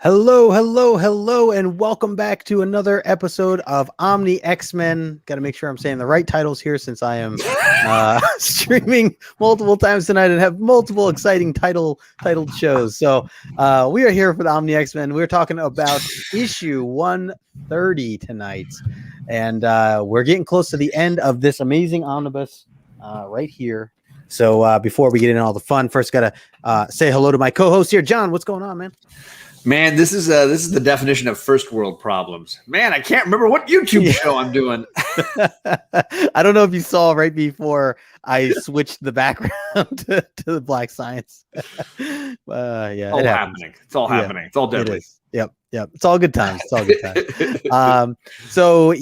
Hello, hello, hello, and welcome back to another episode of Omni X-Men. Got to make sure I'm saying the right titles here since I am streaming multiple times tonight and have multiple exciting titled shows. So we are here for the Omni X-Men. We're talking about issue 130 tonight, and we're getting close to the end of this amazing omnibus right here. So before we get into all the fun, first got to say hello to my co-host here, John. What's going on, man? Man, this is the definition of first world problems. Man, I can't remember what YouTube show I'm doing. I don't know if you saw right before I switched the background to the Black Science. Yeah, it's all happening. It's all happening. It's all deadly. It is. Yep. It's all good times. It's all good times. So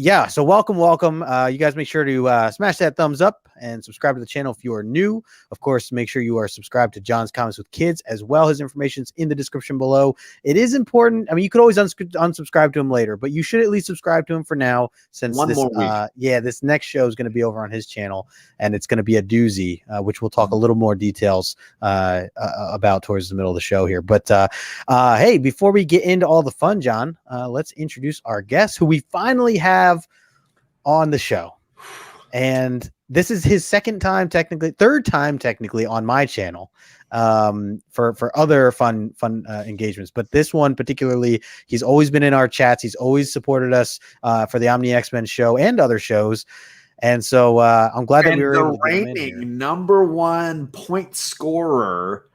welcome. You guys make sure to smash that thumbs up and subscribe to the channel if you are new. Of course, make sure you are subscribed to John's Comics with Kids as well. His information is in the description below. It is important. I mean, you could always unsubscribe to him later, but you should at least subscribe to him for now, since this next show is going to be over on his channel, and it's going to be a doozy, which we'll talk a little more details about towards the middle of the show here. But hey, before we get into all the fun, John, let's introduce our guest, who we finally have on the show. And this is his third time technically on my channel for other fun engagements. But this one particularly, he's always been in our chats. He's always supported us for the Omni X-Men show and other shows. And so I'm glad that we were able to reigning #1 point scorer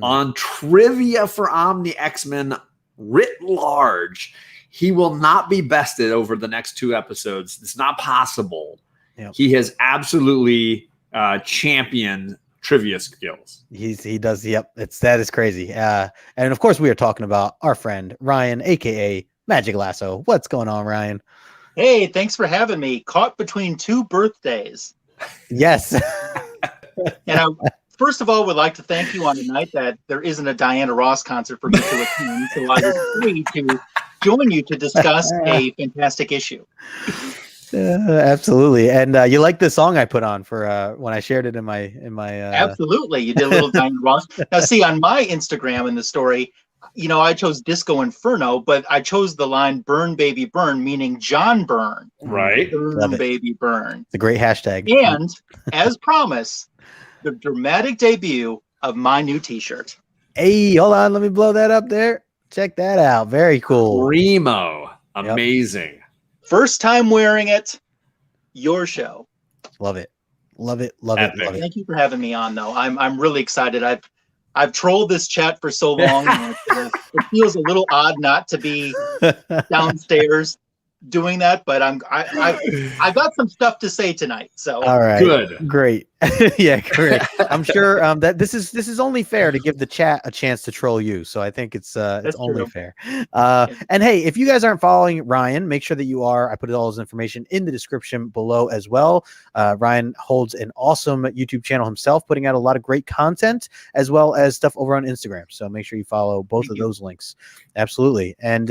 on trivia for Omni X-Men writ large. He will not be bested over the next 2 episodes. It's not possible. Yep. He has absolutely championed trivia skills. He does. Yep. That is crazy. And of course, we are talking about our friend Ryan, aka Magic Lasso. What's going on, Ryan? Hey, thanks for having me. Caught between 2 birthdays. Yes. And I, first of all, would like to thank you on the night that there isn't a Diana Ross concert for me to attend, so I was free to join you to discuss a fantastic issue. Absolutely. And you like the song I put on for when I shared it in my Absolutely. You did a little Diana Ross. Now see, on my Instagram in the story, I chose Disco Inferno, but I chose the line "Burn Baby Burn," meaning John Byrne. Right. Burn Baby Burn. It's a great hashtag. And as promised, the dramatic debut of my new t-shirt. Hey, hold on, let me blow that up there. Check that out. Very cool. Primo. Amazing. Yep. First time wearing it. Your show. Love it. Love it. Thank you for having me on, though. I'm really excited. I've trolled this chat for so long. It feels a little odd not to be downstairs doing that, but I got some stuff to say tonight. So all right, good, great. Yeah, great. I'm sure that this is only fair to give the chat a chance to troll you. So I think it's only true. Fair. And hey, if you guys aren't following Ryan, make sure that you are. I put all his information in the description below as well. Ryan holds an awesome YouTube channel himself, putting out a lot of great content as well as stuff over on Instagram. So make sure you follow both of those links. Absolutely. And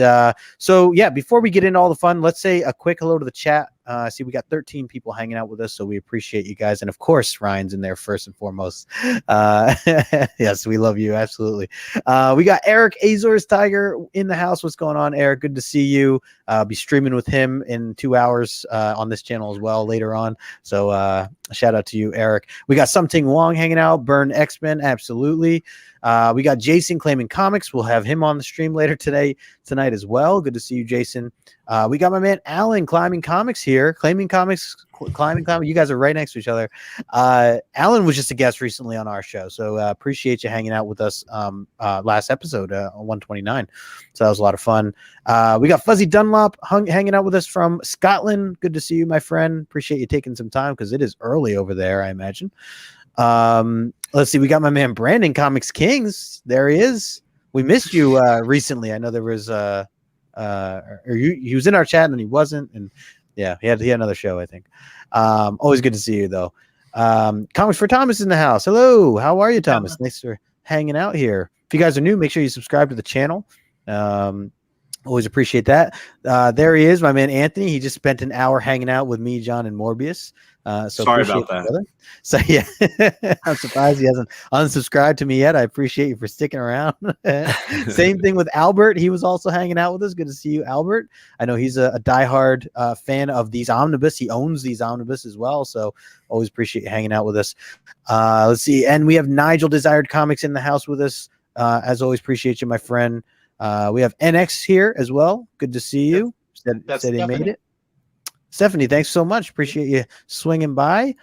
so yeah, before we get into all the fun, let's say a quick hello to the chat. I see we got 13 people hanging out with us, so we appreciate you guys. And of course, Ryan's in there first and foremost. Yes, we love you. Absolutely. We got Eric Azores Tiger in the house. What's going on, Eric? Good to see you. Be streaming with him in 2 hours on this channel as well later on. So shout out to you, Eric. We got Something Wong hanging out. Burn X-Men. Absolutely. We got Jason Claiming Comics. We'll have him on the stream later tonight as well. Good to see you, Jason. We got my man Alan Climbing Comics here. Climbing Comics. You guys are right next to each other. Alan was just a guest recently on our show, so appreciate you hanging out with us last episode on 129. So that was a lot of fun. We got Fuzzy Dunlop hanging out with us from Scotland. Good to see you, my friend. Appreciate you taking some time because it is early over there, I imagine. Let's see. We got my man Brandon Comics Kings. There he is. We missed you recently. I know there was he was in our chat and then he wasn't, and yeah, he had another show, I think. Always good to see you though. Comics for Thomas in the house. Hello, how are you, Thomas? Thanks for hanging out here. If you guys are new, make sure you subscribe to the channel. Always appreciate that. There he is, my man Anthony. He just spent an hour hanging out with me, John, and Morbius. So sorry appreciate about that. brother. So yeah, I'm surprised he hasn't unsubscribed to me yet. I appreciate you for sticking around. Same thing with Albert. He was also hanging out with us. Good to see you, Albert. I know he's a diehard fan of these omnibus. He owns these omnibus as well. So always appreciate you hanging out with us. Let's see. And we have Nigel Desired Comics in the house with us. As always, appreciate you, my friend. We have NX here as well. Good to see you. Said he made it. Stephanie, thanks so much. Appreciate you swinging by.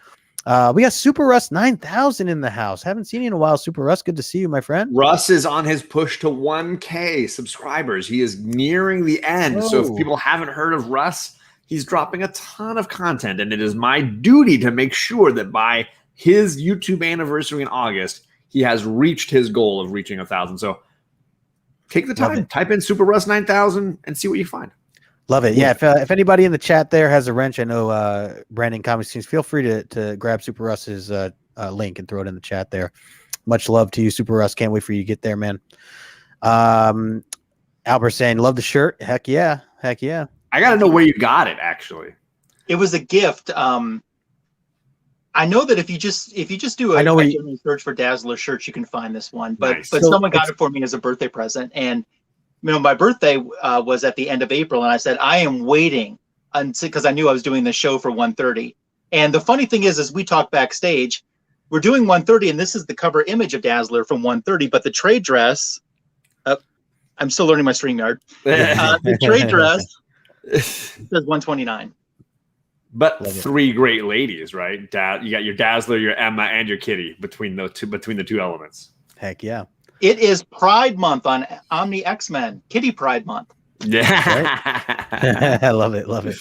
We got Super Russ 9000 in the house. Haven't seen you in a while, Super Russ. Good to see you, my friend. Russ is on his push to 1K subscribers. He is nearing the end. So if people haven't heard of Russ, he's dropping a ton of content, and it is my duty to make sure that by his YouTube anniversary in August, he has reached his goal of reaching 1,000. So take the time, type in Super Russ 9000 and see what you find. Love it. Yeah. If anybody in the chat there has a wrench, I know Brandon Comics Teams, feel free to grab Super Russ's link and throw it in the chat there. Much love to you, Super Russ. Can't wait for you to get there, man. Albert saying, love the shirt. Heck yeah. Heck yeah. I got to know where you got it, actually. It was a gift. I know that if you just do a general search for Dazzler shirts, you can find this one. But Nice. but someone got it for me as a birthday present, and my birthday was at the end of April, and I said I am waiting until, because I knew I was doing the show for 1:30. And the funny thing is, as we talk backstage, we're doing 1:30, and this is the cover image of Dazzler from 1:30. But the trade dress, I'm still learning my StreamYard. The trade dress says 129. But three great ladies, right? You got your Dazzler, your Emma, and your Kitty between the two elements. Heck yeah. It is Pride Month on Omni X-Men, Kitty Pride Month. Yeah. I love it. Love it.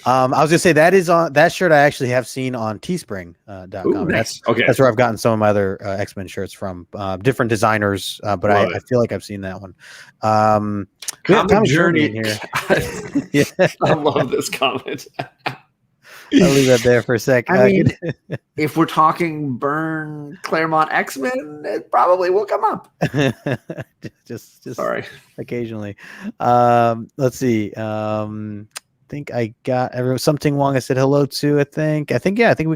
I was gonna say that shirt I actually have seen on teespring.com. Nice. That's where I've gotten some of my other X-Men shirts from, different designers, but I feel like I've seen that one. Comic Journey in here. Yeah. I love this comment. I'll leave that there for a sec. I mean, if we're talking burn Claremont X-Men, it probably will come up. just sorry. Occasionally. Let's see. I think I got something Wong I said hello to. I think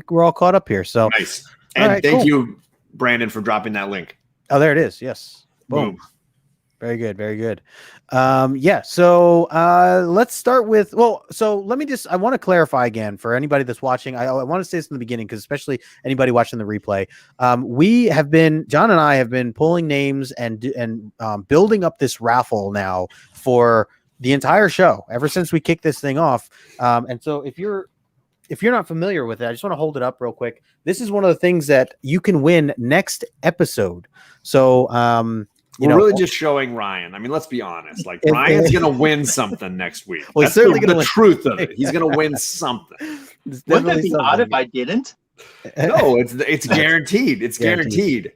we're all caught up here. So nice. And thank you, Brandon, for dropping that link. Oh, there it is. Yes. Boom. Very good. Very good. So let's start with, I want to clarify again for anybody that's watching. I want to say this in the beginning, because especially anybody watching the replay, John and I have been pulling names and building up this raffle now for the entire show ever since we kicked this thing off. And so if you're not familiar with it, I just want to hold it up real quick. This is one of the things that you can win next episode. So, we're really just showing Ryan. I mean, let's be honest. Like, Ryan's going to win something next week. Well, that's certainly the truth of it. He's going to win something. Wouldn't that be odd if I didn't? No, it's guaranteed. It's guaranteed.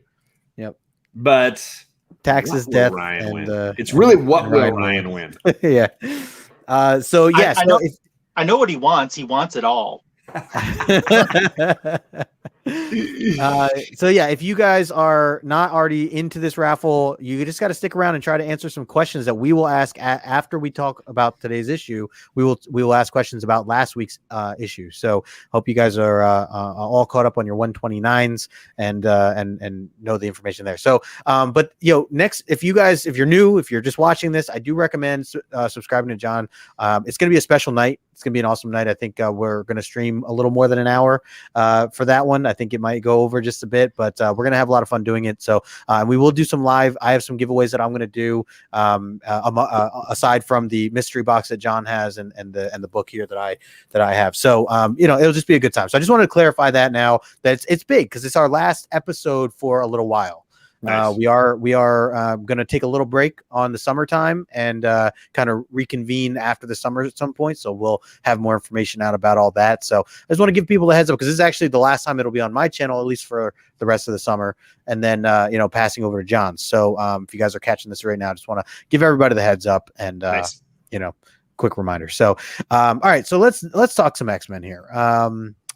Yep. But taxes, death, Ryan win? It's really what will Ryan win? Yeah. I know what he wants. He wants it all. If you guys are not already into this raffle, you just got to stick around and try to answer some questions that we will ask after we talk about today's issue. We will ask questions about last week's issue. So hope you guys are all caught up on your 129s and know the information there. So next, if you're new, if you're just watching this, I do recommend subscribing to John. It's going to be a special night. It's going to be an awesome night. I think we're going to stream a little more than an hour for that one. I think it might go over just a bit, but we're going to have a lot of fun doing it. So we will do some live. I have some giveaways that I'm going to do aside from the mystery box that John has and the book here that I have. So it'll just be a good time. So I just wanted to clarify that now that it's big, because it's our last episode for a little while. Nice. We are going to take a little break on the summertime and kind of reconvene after the summer at some point. So we'll have more information out about all that. So I just want to give people the heads up, because this is actually the last time it'll be on my channel, at least for the rest of the summer. And then, passing over to John. So if you guys are catching this right now, I just want to give everybody the heads up and, nice. Quick reminder. So, all right. So let's talk some X-Men here.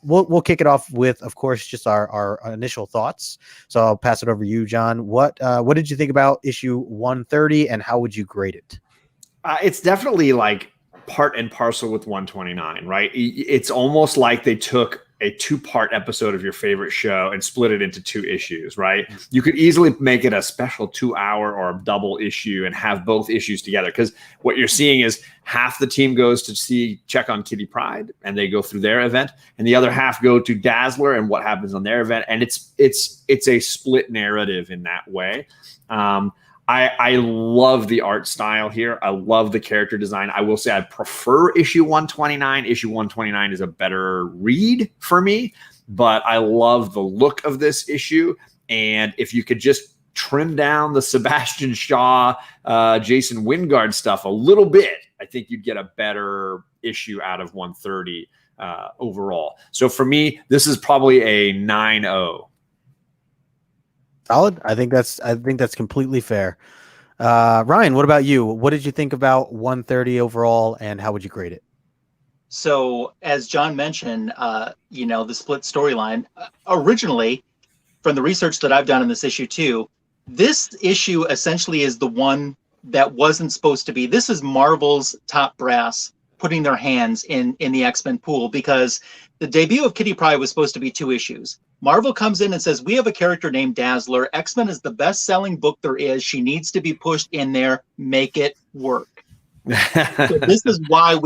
We'll kick it off with, of course, just our initial thoughts. So I'll pass it over to you, John. What did you think about issue 130, and how would you grade it? It's definitely like part and parcel with 129, right? It's almost like they took a 2-part episode of your favorite show and split it into 2 issues, right? You could easily make it a special 2-hour or a double issue and have both issues together. Because what you're seeing is half the team goes to check on Kitty Pryde and they go through their event, and the other half go to Dazzler and what happens on their event. And it's a split narrative in that way. I love the art style here. I love the character design. I will say I prefer issue 129. Issue 129 is a better read for me, but I love the look of this issue. And if you could just trim down the Sebastian Shaw, Jason Wingard stuff a little bit, I think you'd get a better issue out of 130 overall. So for me, this is probably a 9-0. Solid. I think that's completely fair. Ryan, what about you? What did you think about 130 overall, and how would you grade it? So, as John mentioned, the split storyline originally, from the research that I've done in this issue too, this issue essentially is the one that wasn't supposed to be. This is Marvel's top brass putting their hands in the X-Men pool, because the debut of Kitty Pryde was supposed to be 2 issues. Marvel comes in and says, we have a character named Dazzler. X-Men is the best-selling book there is. She needs to be pushed in there. Make it work. So this is why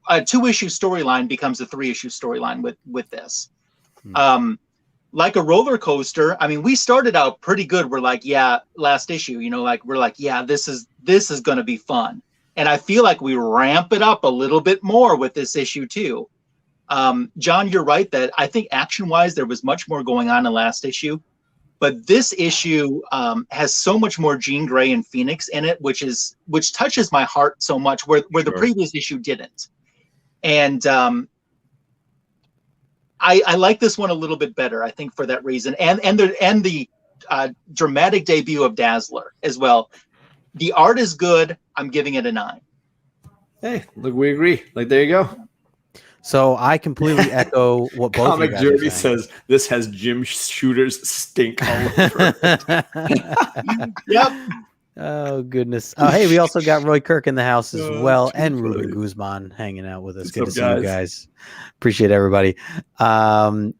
a 2-issue storyline becomes a 3-issue storyline with this. Like a roller coaster. I mean, we started out pretty good. We're like, yeah, last issue, we're like, yeah, this is going to be fun. And I feel like we ramp it up a little bit more with this issue too. John, you're right that I think action-wise there was much more going on in last issue, but this issue has so much more Jean Grey and Phoenix in it, which touches my heart so much, where the previous issue didn't. And I like this one a little bit better, I think, for that reason, and the dramatic debut of Dazzler as well. The art is good. I'm giving it a 9. Hey, look, we agree. There you go. So I completely echo what both Comic of you guys Jeremy says this has Jim Shooter's stink all over it. Yep. Oh, goodness. Hey, we also got Roy Kirk in the house as well, and Ruben Guzman hanging out with us. What's Good up, to see guys? you guys. Appreciate everybody. It's I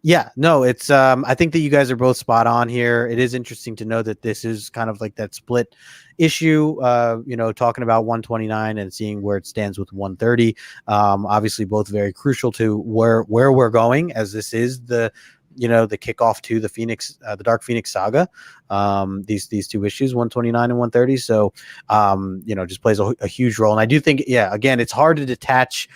think that you guys are both spot on here. It is interesting to know that this is kind of like that split issue, talking about 129 and seeing where it stands with 130. Obviously both very crucial to where we're going, as this is the kickoff to the Dark Phoenix saga. These 2 issues, 129 and 130. So, just plays a huge role. And I do think, again, it's hard to detach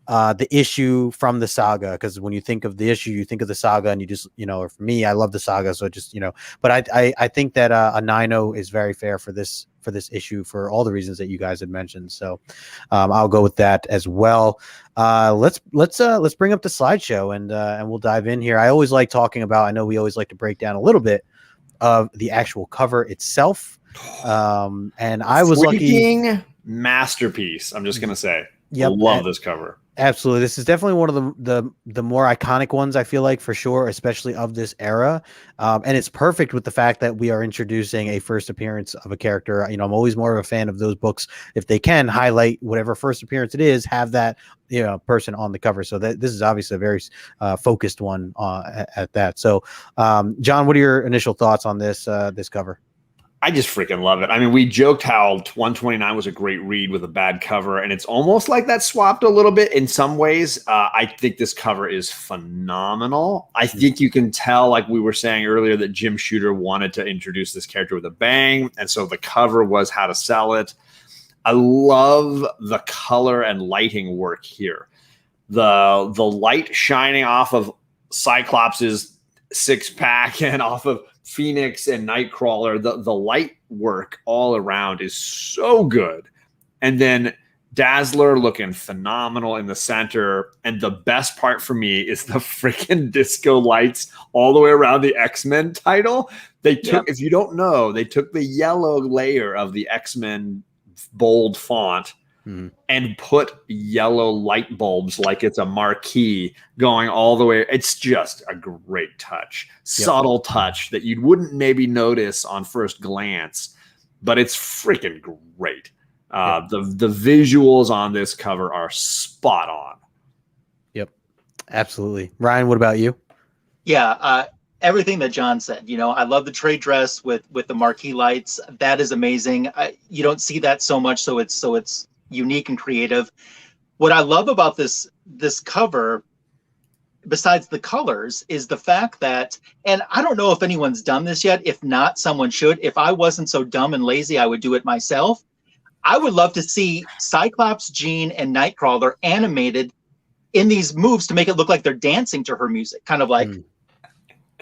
the issue from the saga, because when you think of the issue, you think of the saga, and you just, for me, I love the saga. So just, but I think that a 9-0 is very fair for this issue for all the reasons that you guys had mentioned. So I'll go with that as well. Let's bring up the slideshow and we'll dive in here. I always like talking about, I know we always like to break down a little bit of the actual cover itself. And I was lucky. Masterpiece. I'm just going to say, yep. I love this cover. Absolutely. This is definitely one of the more iconic ones, I feel like, for sure, especially of this era. And it's perfect with the fact that we are introducing a first appearance of a character. I'm always more of a fan of those books, if they can highlight whatever first appearance it is, have that person on the cover. So this is obviously a very focused one at that. So John, what are your initial thoughts on this cover? I just freaking love it. I mean, we joked how 129 was a great read with a bad cover, and it's almost like that swapped a little bit in some ways. I think this cover is phenomenal. I think you can tell, like we were saying earlier, that Jim Shooter wanted to introduce this character with a bang, and so the cover was how to sell it. I love the color and lighting work here. The light shining off of Cyclops' 6-pack and off of Phoenix and Nightcrawler, the light work all around is so good. And then Dazzler looking phenomenal in the center. And the best part for me is the freaking disco lights all the way around the X-Men title. They took, if you don't know, they took the yellow layer of the X-Men bold font and put yellow light bulbs like it's a marquee going all the way. It's just a great touch, subtle touch that you wouldn't maybe notice on first glance, but it's freaking great. The visuals on this cover are spot on. Yep. Absolutely. Ryan, what about you? Yeah, everything that John said. You know, I love the trade dress with the marquee lights. That is amazing. You don't see that so much, so it's unique and creative. What I love about this cover, besides the colors, is the fact that, and I don't know if anyone's done this yet. If not, someone should. If I wasn't so dumb and lazy, I would do it myself. I would love to see Cyclops, Jean, and Nightcrawler animated in these moves to make it look like they're dancing to her music, kind of like.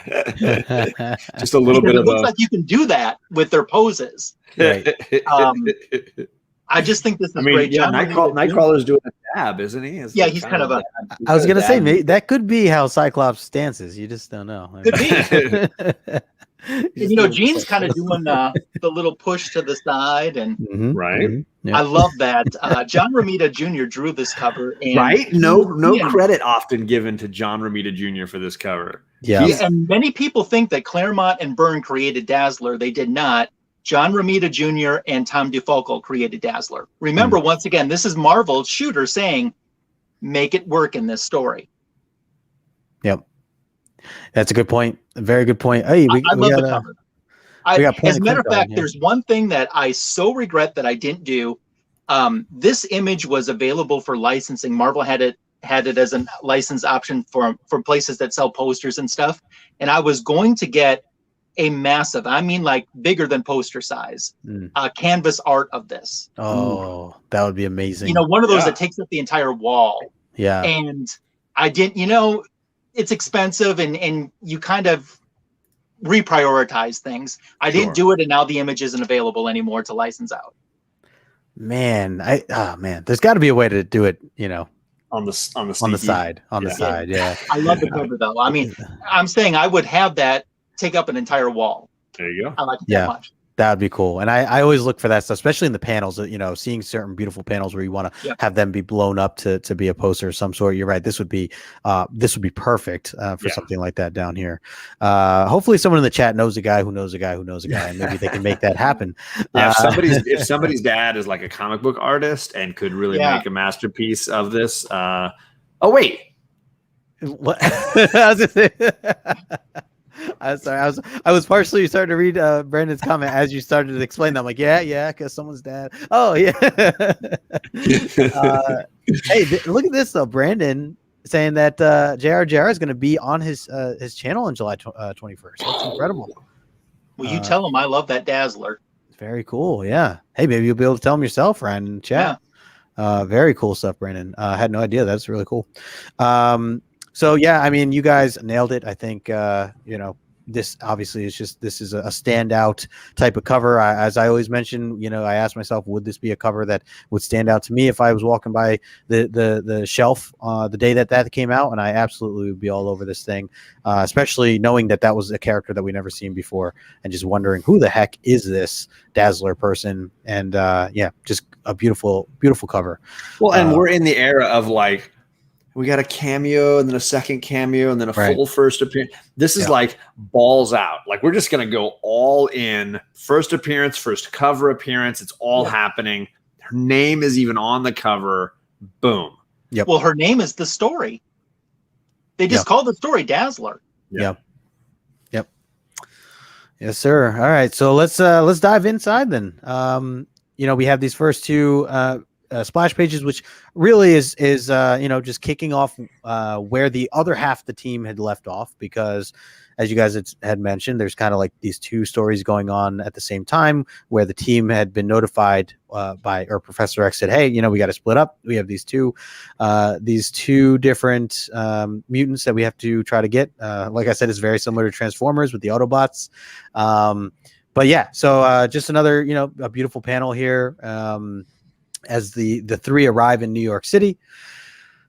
Just a little bit it of looks like you can do that with their poses. Right. I just think this is I mean, great. yeah, John Nightcrawler's doing a dab, isn't he? Yeah, he's kind of a. I was gonna say maybe that could be how Cyclops dances. You just don't know. Could be. You know, Jean's kind of doing the little push to the side, and right. Yeah. I love that. John Romita Jr. drew this cover, and Right? No credit often given to John Romita Jr. for this cover. Yeah. And many people think that Claremont and Byrne created Dazzler. They did not. John Romita Jr. and Tom DeFalco created Dazzler. Remember, once again, this is Marvel's shooter saying, make it work in this story. Yep. That's a good point. A very good point. Hey, I love the cover. As a matter of fact, yeah. there's one thing that I so regret that I didn't do. This image was available for licensing. Marvel had it as a license option for places that sell posters and stuff. And I was going to get a massive, I mean like bigger than poster size, canvas art of this. Oh, that would be amazing. You know, one of those that takes up the entire wall. Yeah. And I didn't, you know, it's expensive and you kind of reprioritize things. I didn't do it, and now the image isn't available anymore to license out. Man, there's got to be a way to do it, you know, on the side. Yeah. I love the cover though. I mean, I'm saying I would have that take up an entire wall. There you go. I like it that much. That would be cool. And I always look for that stuff, especially in the panels, you know, seeing certain beautiful panels where you want to have them be blown up to be a poster of some sort. You're right. This would be perfect for something like that down here. Hopefully someone in the chat knows a guy who knows a guy who knows a guy, and maybe they can make that happen. Yeah, if somebody's dad is like a comic book artist and could really make a masterpiece of this. Oh, wait. What? I was gonna say, I'm sorry. I was partially starting to read Brandon's comment as you started to explain that. I'm like, yeah, because someone's dad. Oh, yeah. Hey, look at this though. Brandon saying that JR is going to be on his channel on July 21st. That's incredible. Will you tell him I love that Dazzler? Very cool. Yeah. Hey, maybe you'll be able to tell him yourself, Ryan, in chat. Yeah. Very cool stuff, Brandon. I had no idea. That's really cool. So yeah, I mean, you guys nailed it. I think you know, this obviously this is a standout type of cover. As I always mention, you know, I asked myself, would this be a cover that would stand out to me if I was walking by the shelf the day that came out? And I absolutely would be all over this thing, especially knowing that was a character that we never seen before, and just wondering who the heck is this Dazzler person? And yeah, just a beautiful cover. Well, and we're in the era of like, we got a cameo and then a second cameo and then a full first appearance. This is like balls out. Like, we're just going to go all in. First appearance, first cover appearance. It's all happening. Her name is even on the cover. Boom. Yep. Well, her name is the story. They just call the story Dazzler. Yep. Yes, sir. All right. So let's dive inside then. You know, we have these first two splash pages, which really is you know, just kicking off where the other half of the team had left off, because as you guys had mentioned, there's kind of like these two stories going on at the same time, where the team had been notified or Professor X said, hey, you know, we got to split up. We have these two different mutants that we have to try to get. Like I said, it's very similar to Transformers with the Autobots. But yeah, so just another, you know, a beautiful panel here. As the three arrive in New York City.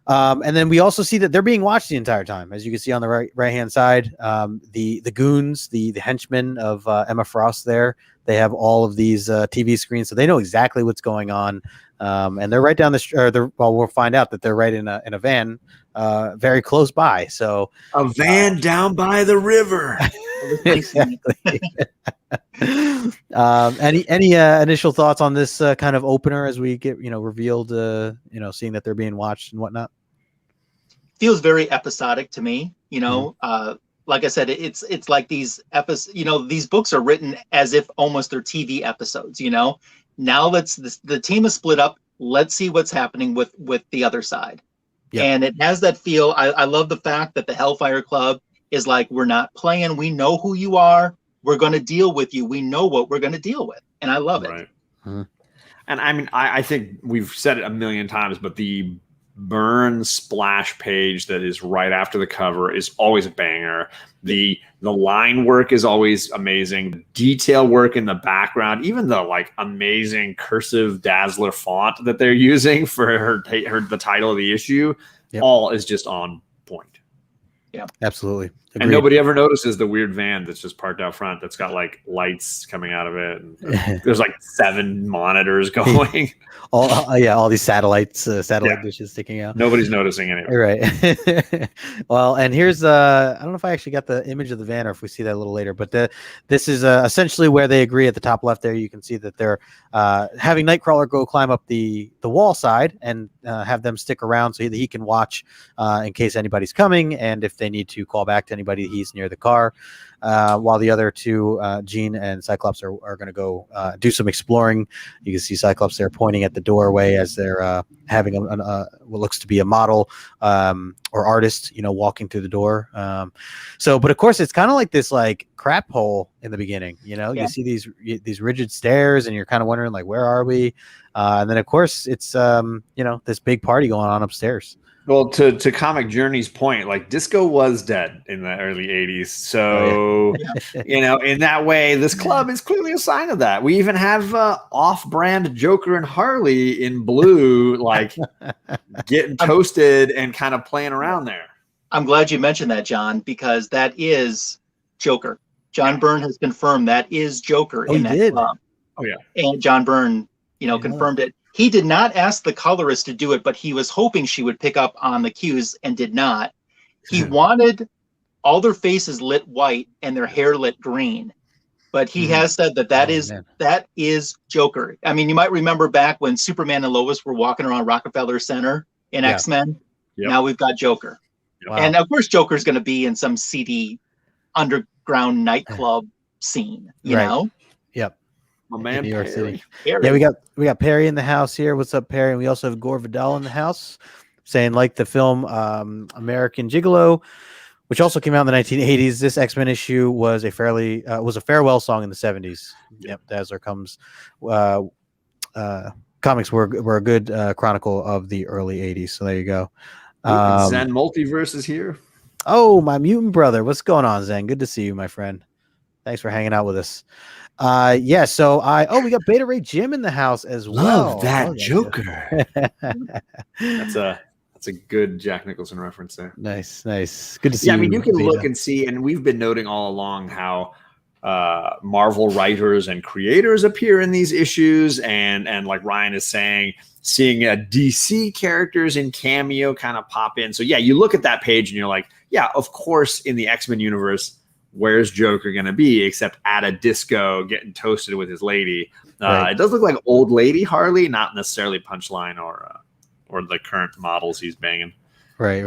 And then we also see that they're being watched the entire time. As you can see on the right hand side, the goons, the henchmen of Emma Frost there, they have all of these TV screens, so they know exactly what's going on. And they're right down the street. Well, we'll find out that they're right in a van very close by. So a van down by the river. Exactly. Any initial thoughts on this kind of opener as we get, you know, revealed, you know, seeing that they're being watched and whatnot? feels very episodic to me. You know, like I said, it's like these episodes. You know, these books are written as if almost they're TV episodes. You know, now the team is split up. Let's see what's happening with the other side. Yep. And it has that feel. I love the fact that the Hellfire Club is like, we're not playing. We know who you are. We're going to deal with you. We know what we're going to deal with. And I love it. And I mean, I think we've said it a million times, but the burn splash page that is right after the cover is always a banger. The line work is always amazing. The detail work in the background, even the like amazing cursive Dazzler font that they're using for the title of the issue, all is just on point. Yeah, absolutely. Agreed. And nobody ever notices the weird van that's just parked out front that's got like lights coming out of it. And there's like 7 monitors going. all these satellite dishes sticking out. Nobody's noticing anyway. Right. Well, and here's I don't know if I actually got the image of the van or if we see that a little later, but this is essentially where they agree at the top left there. You can see that they're having Nightcrawler go climb up the wall side and have them stick around so that he can watch in case anybody's coming, and if they need to call back to anybody, he's near the car, while the other two, Jean and Cyclops, are going to go do some exploring. You can see Cyclops there pointing at the doorway as they're having what looks to be a model or artist, walking through the door. But of course, it's kind of like this like crap hole in the beginning. You see these rigid stairs, and you're kind of wondering like, where are we? And then of course it's this big party going on upstairs. Well, to Comic Journey's point, like disco was dead in the early 80s. So, in that way, this club is clearly a sign of that. We even have off-brand Joker and Harley in blue, like getting toasted and kind of playing around there. I'm glad you mentioned that, John, because that is Joker. John Byrne has confirmed that is Joker in that club. Oh, yeah. And John Byrne, confirmed it. He did not ask the colorist to do it, but he was hoping she would pick up on the cues and did not. He wanted all their faces lit white and their hair lit green. But he has said that is Joker. I mean, you might remember back when Superman and Lois were walking around Rockefeller Center in X-Men. Yep. Now we've got Joker. Wow. And of course, Joker's going to be in some seedy underground nightclub scene, you know? Yep. My man, New York Perry. City. Yeah, we got Perry in the house here. What's up, Perry? And we also have Gore Vidal in the house, saying like the film American Gigolo, which also came out in the 1980s. This X-Men issue was a farewell song in the 70s. Yep, Dazzler comes. Comics were a good chronicle of the early 80s. So there you go. Zen Multiverse is here. Oh, my mutant brother. What's going on, Zen? Good to see you, my friend. Thanks for hanging out with us. We got Beta Ray Jim in the house as well. Love that Joker. That's a good Jack Nicholson reference there. Nice. Good to see you. I mean, you can look and see, and we've been noting all along how Marvel writers and creators appear in these issues, and like Ryan is saying, seeing DC characters in cameo kind of pop in. So you look at that page and you're like, yeah, of course, in the X-Men universe, where's Joker going to be except at a disco getting toasted with his lady? Right. It does look like old lady Harley, not necessarily Punchline or the current models he's banging. Right.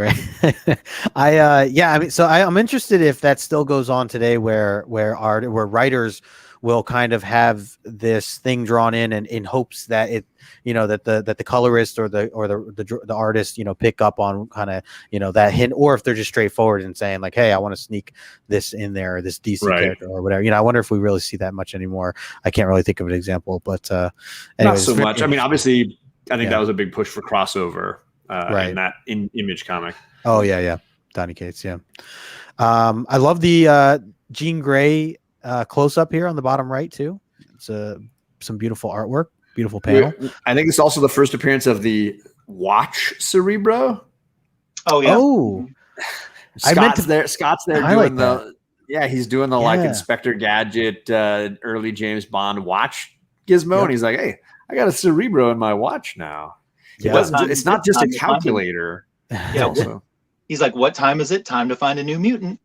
I'm interested if that still goes on today, where writers will kind of have this thing drawn in hopes that it, that the colorist or the artist, pick up on kind of, that hint, or if they're just straightforward and saying like, hey, I want to sneak this in there, or this DC character or whatever. I wonder if we really see that much anymore. I can't really think of an example, but not so much. I mean, obviously, I think that was a big push for crossover in that Image comic. Oh yeah. Donny Cates. Yeah. I love the Jean Grey close up here on the bottom right too. It's some beautiful artwork, beautiful panel. I think it's also the first appearance of the Watch Cerebro. Oh yeah. Oh, Scott's there doing that. He's doing the like Inspector Gadget, early James Bond watch gizmo, and he's like, hey, I got a Cerebro in my watch now. It's not just a calculator. Yeah. He's like, what time is it? Time to find a new mutant.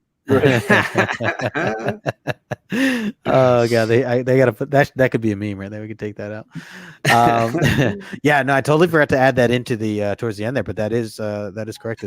Oh god, they gotta put that could be a meme right there. We could take that out. Yeah, no, I totally forgot to add that into the towards the end there, but that is correct.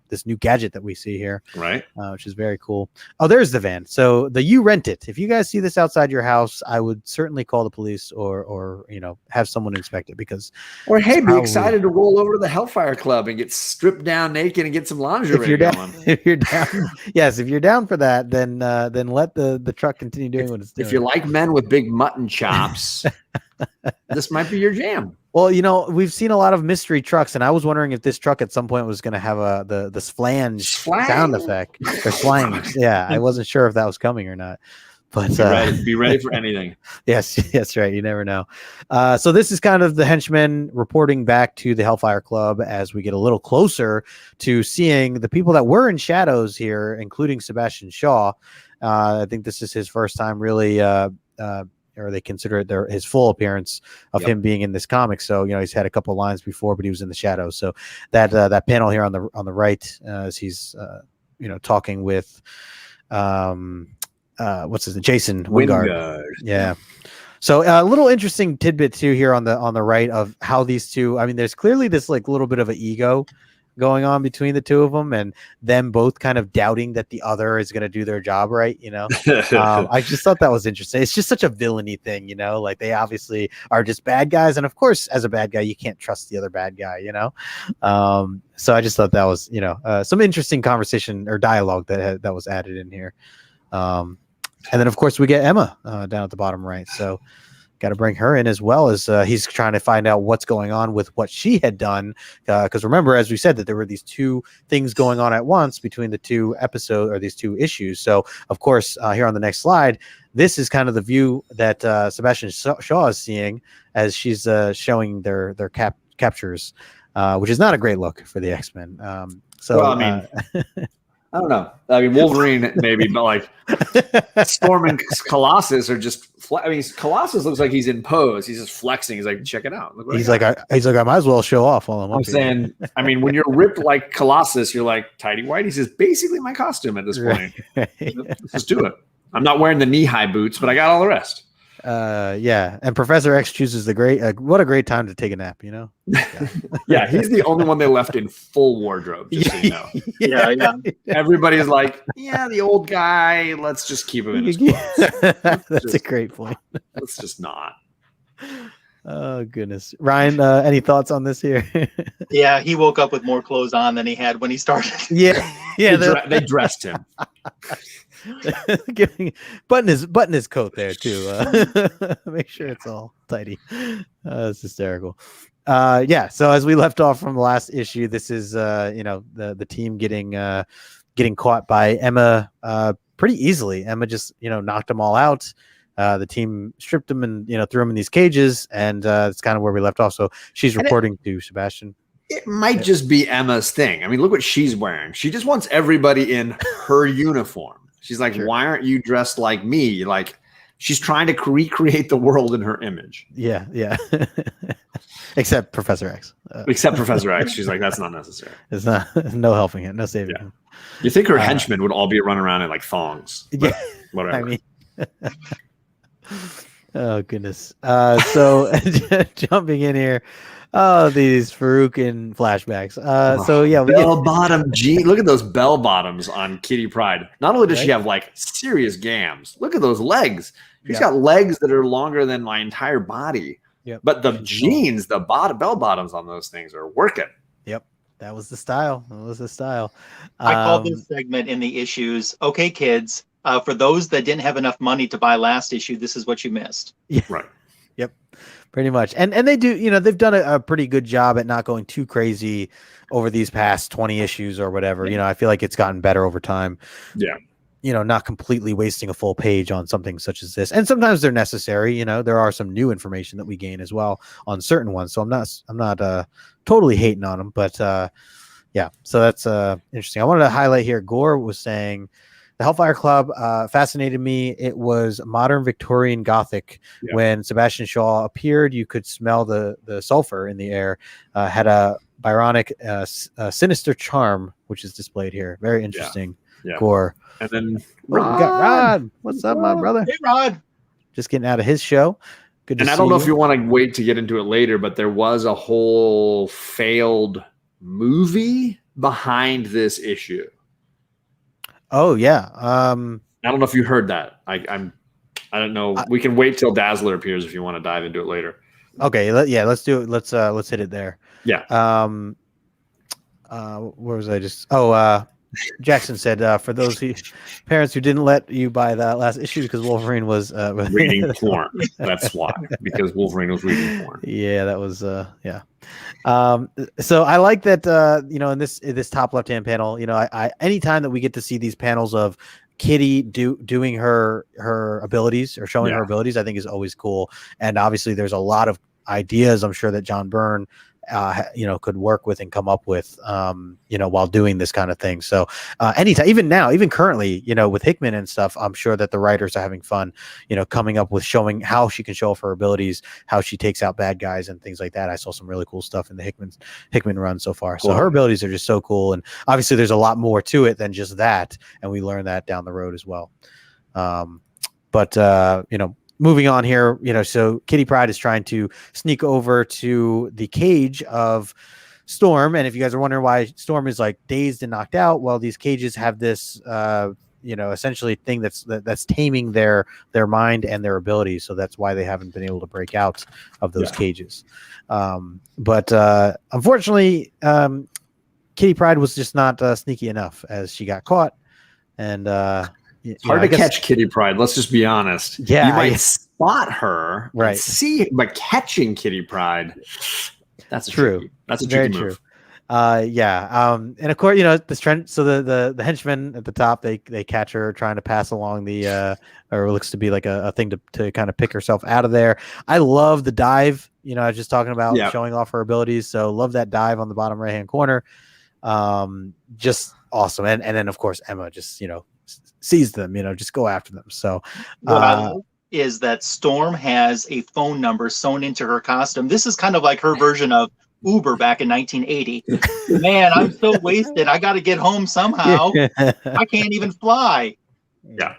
This new gadget that we see here, right? Which is very cool. Oh, there's the van. So the you rent it. If you guys see this outside your house, I would certainly call the police or have someone inspect it, because or hey, be excited to roll over to the Hellfire Club and get stripped down naked and get some lingerie going. If you're down, yes, if you're down for that, then let the truck continue doing what it's doing. If you like men with big mutton chops, this might be your jam. Well, we've seen a lot of mystery trucks, and I was wondering if this truck at some point was going to have the flange sound effect or flang. Yeah, I wasn't sure if that was coming or not. But be ready for anything. Yes, right. You never know. So this is kind of the henchmen reporting back to the Hellfire Club as we get a little closer to seeing the people that were in shadows here, including Sebastian Shaw. I think this is his first time really, or they consider it his full appearance of him being in this comic. So he's had a couple of lines before, but he was in the shadows. So that panel here on the right, as he's talking with what's his name? Jason Wingard. Yeah. So a little interesting tidbit too here on the right of how these two. I mean, there's clearly this like little bit of an ego going on between the two of them, and them both kind of doubting that the other is going to do their job right. I just thought that was interesting. It's just such a villainy thing, like they obviously are just bad guys, and of course, as a bad guy, you can't trust the other bad guy. So I just thought that was some interesting conversation or dialogue that was added in here. And then, of course, we get Emma down at the bottom right. So got to bring her in as well, as he's trying to find out what's going on with what she had done. Because remember, as we said, that there were these two things going on at once between the two episodes or these two issues. So, of course, here on the next slide, this is kind of the view that Sebastian Shaw is seeing as she's showing their captures, which is not a great look for the X-Men. I don't know. I mean, Wolverine maybe, but like Storm and Colossus are just. Colossus looks like he's in pose. He's just flexing. He's like, check it out. He's like, I might as well show off while I'm saying. I mean, when you're ripped like Colossus, you're like tidy whitey. He's basically my costume at this point. Let's just do it. I'm not wearing the knee-high boots, but I got all the rest. Yeah, and Professor X chooses what a great time to take a nap, Yeah, he's the only one they left in full wardrobe, just so you know. Yeah. Everybody's like, the old guy, let's just keep him in his clothes. That's a great point. Let's just not. Oh goodness. Ryan, any thoughts on this here? Yeah, he woke up with more clothes on than he had when he started. Yeah, they dressed him. button his coat there too. Make sure it's all tidy. It's hysterical. So as we left off from the last issue, this is the team getting caught by Emma pretty easily. Emma just knocked them all out. The team stripped them and threw them in these cages, and it's kind of where we left off. So she's reporting to Sebastian. It might just be Emma's thing. I mean, look what she's wearing. She just wants everybody in her uniform. She's like, why aren't you dressed like me? Like, she's trying to recreate the world in her image. Yeah. Except Professor X. Except Professor X. She's like, that's not necessary. It's not. No helping him. No saving him. You think her henchmen would all be running around in like thongs? Yeah. Whatever. I mean. Oh goodness. So jumping in here. Oh, these Farouk and flashbacks. Bell bottom jeans. Look at those bell bottoms on Kitty Pryde. Not only does she have like serious gams, look at those legs. She's got legs that are longer than my entire body. Yep. But the jeans, the bell bottoms on those things are working. Yep. That was the style. I call this segment in the issues, okay, kids, for those that didn't have enough money to buy last issue, this is what you missed. Yeah. Right. Yep. Pretty much. And they do, they've done a pretty good job at not going too crazy over these past 20 issues or whatever. I feel like it's gotten better over time. Yeah. Not completely wasting a full page on something such as this. And sometimes they're necessary. There are some new information that we gain as well on certain ones. So I'm not totally hating on them, but yeah. So that's interesting. I wanted to highlight here. Gore was saying, the Hellfire Club fascinated me. It was modern Victorian Gothic. Yeah. When Sebastian Shaw appeared, you could smell the sulfur in the air. Had a Byronic, sinister charm, which is displayed here. Very interesting. Yeah. Gore. And then We got Rod. What's up, my brother? Hey, Rod. Just getting out of his show. Good to And see I don't know you. if you want to wait to get into it later, but there was a whole failed movie behind this issue. Oh yeah. I don't know if you heard that. I don't know. We can wait till Dazzler appears if you want to dive into it later. Okay. Let's do it. Let's hit it there. Yeah. Where was I just? Jackson said for those parents who didn't let you buy the last issue because Wolverine was Reading porn. That's why. Because Wolverine was reading porn. Yeah, that was yeah. So I like that in this top left hand panel, I anytime that we get to see these panels of Kitty doing her abilities or showing her abilities, I think is always cool. And obviously there's a lot of ideas I'm sure that John Byrne could work with and come up with, while doing this kind of thing. So anytime, even now, even currently, with Hickman and stuff, I'm sure that the writers are having fun, coming up with showing how she can show off her abilities, how she takes out bad guys and things like that. I saw some really cool stuff in the Hickman run so far. So her abilities are just so cool. And obviously there's a lot more to it than just that. And we learn that down the road as well. Moving on here, so Kitty Pryde is trying to sneak over to the cage of Storm. And if you guys are wondering why Storm is like dazed and knocked out, well, these cages have this, essentially thing that's taming their mind and their abilities. So that's why they haven't been able to break out of those cages. But unfortunately, Kitty Pryde was just not sneaky enough as she got caught. And, it's hard to catch Kitty Pryde. Let's just be honest. Yeah, you might spot her, right? See, but catching Kitty Pryde, that's true. That's a very tricky true. move. And of course, this trend. So the henchmen at the top, they catch her trying to pass along the or looks to be like a thing to kind of pick herself out of there. I love the dive. I was just talking about showing off her abilities. So love that dive on the bottom right hand corner. Just awesome. And then of course Emma just sees them, just go after them. So what I love is that Storm has a phone number sewn into her costume. This is kind of like her version of Uber back in 1980. Man, I'm so wasted. I got to get home somehow. I can't even fly. Yeah.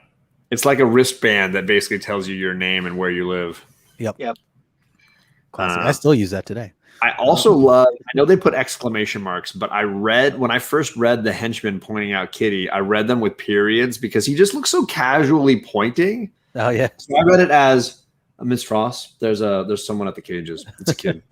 It's like a wristband that basically tells you your name and where you live. Yep. Classic. I still use that today. I also love, I know they put exclamation marks, but when I first read the henchman pointing out Kitty, I read them with periods because he just looks so casually pointing. Oh yeah. So I read it as Miss Frost. There's someone at the cages. It's a kid.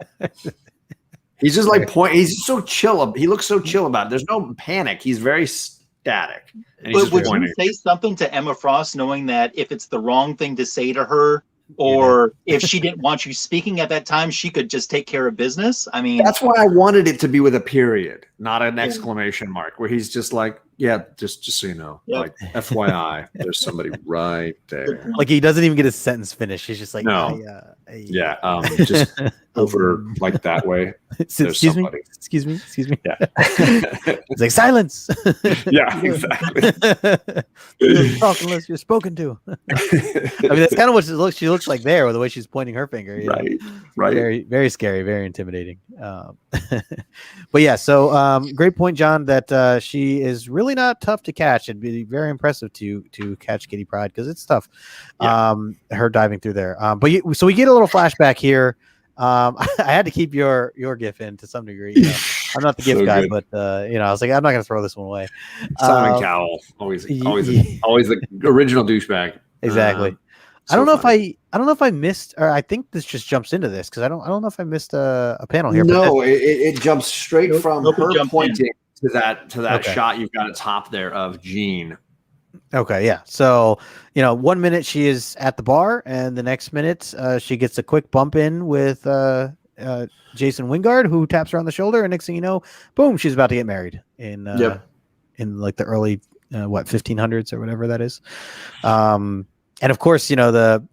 He's just like he's so chill. He looks so chill about it. There's no panic. He's very static. And he's But would pointing. you say something to Emma Frost knowing that if it's the wrong thing to say to her, or if she didn't want you speaking at that time, she could just take care of business? I mean, that's why I wanted it to be with a period, not an exclamation mark, where he's just like, just so you know, like FYI, there's somebody right there. Like he doesn't even get his sentence finished. He's just like, just over like that way. There's somebody. Excuse me. Yeah. It's like silence. Yeah, exactly. You don't talk unless you're spoken to. I mean, that's kind of what she looks like there, with the way she's pointing her finger. Right. Very, very scary, very intimidating. But yeah, so great point, John, that she is really not tough to catch. It'd be very impressive to catch Kitty Pryde because it's tough. Her diving through there. So we get a little flashback here. I had to keep your GIF in to some degree. I'm not the GIF guy, but I was like, I'm not going to throw this one away. Simon Cowell, always the original douchebag. Exactly. I don't know if I missed, or I think this just jumps into this because I don't know if I missed a panel here. No, it jumps straight from her pointing to that Okay. shot you've got at top there of Jean. Okay, yeah. So, 1 minute she is at the bar, and the next minute she gets a quick bump in with Jason Wingard, who taps her on the shoulder, and next thing you know, boom, she's about to get married in like the early 1500s or whatever that is. And of course, the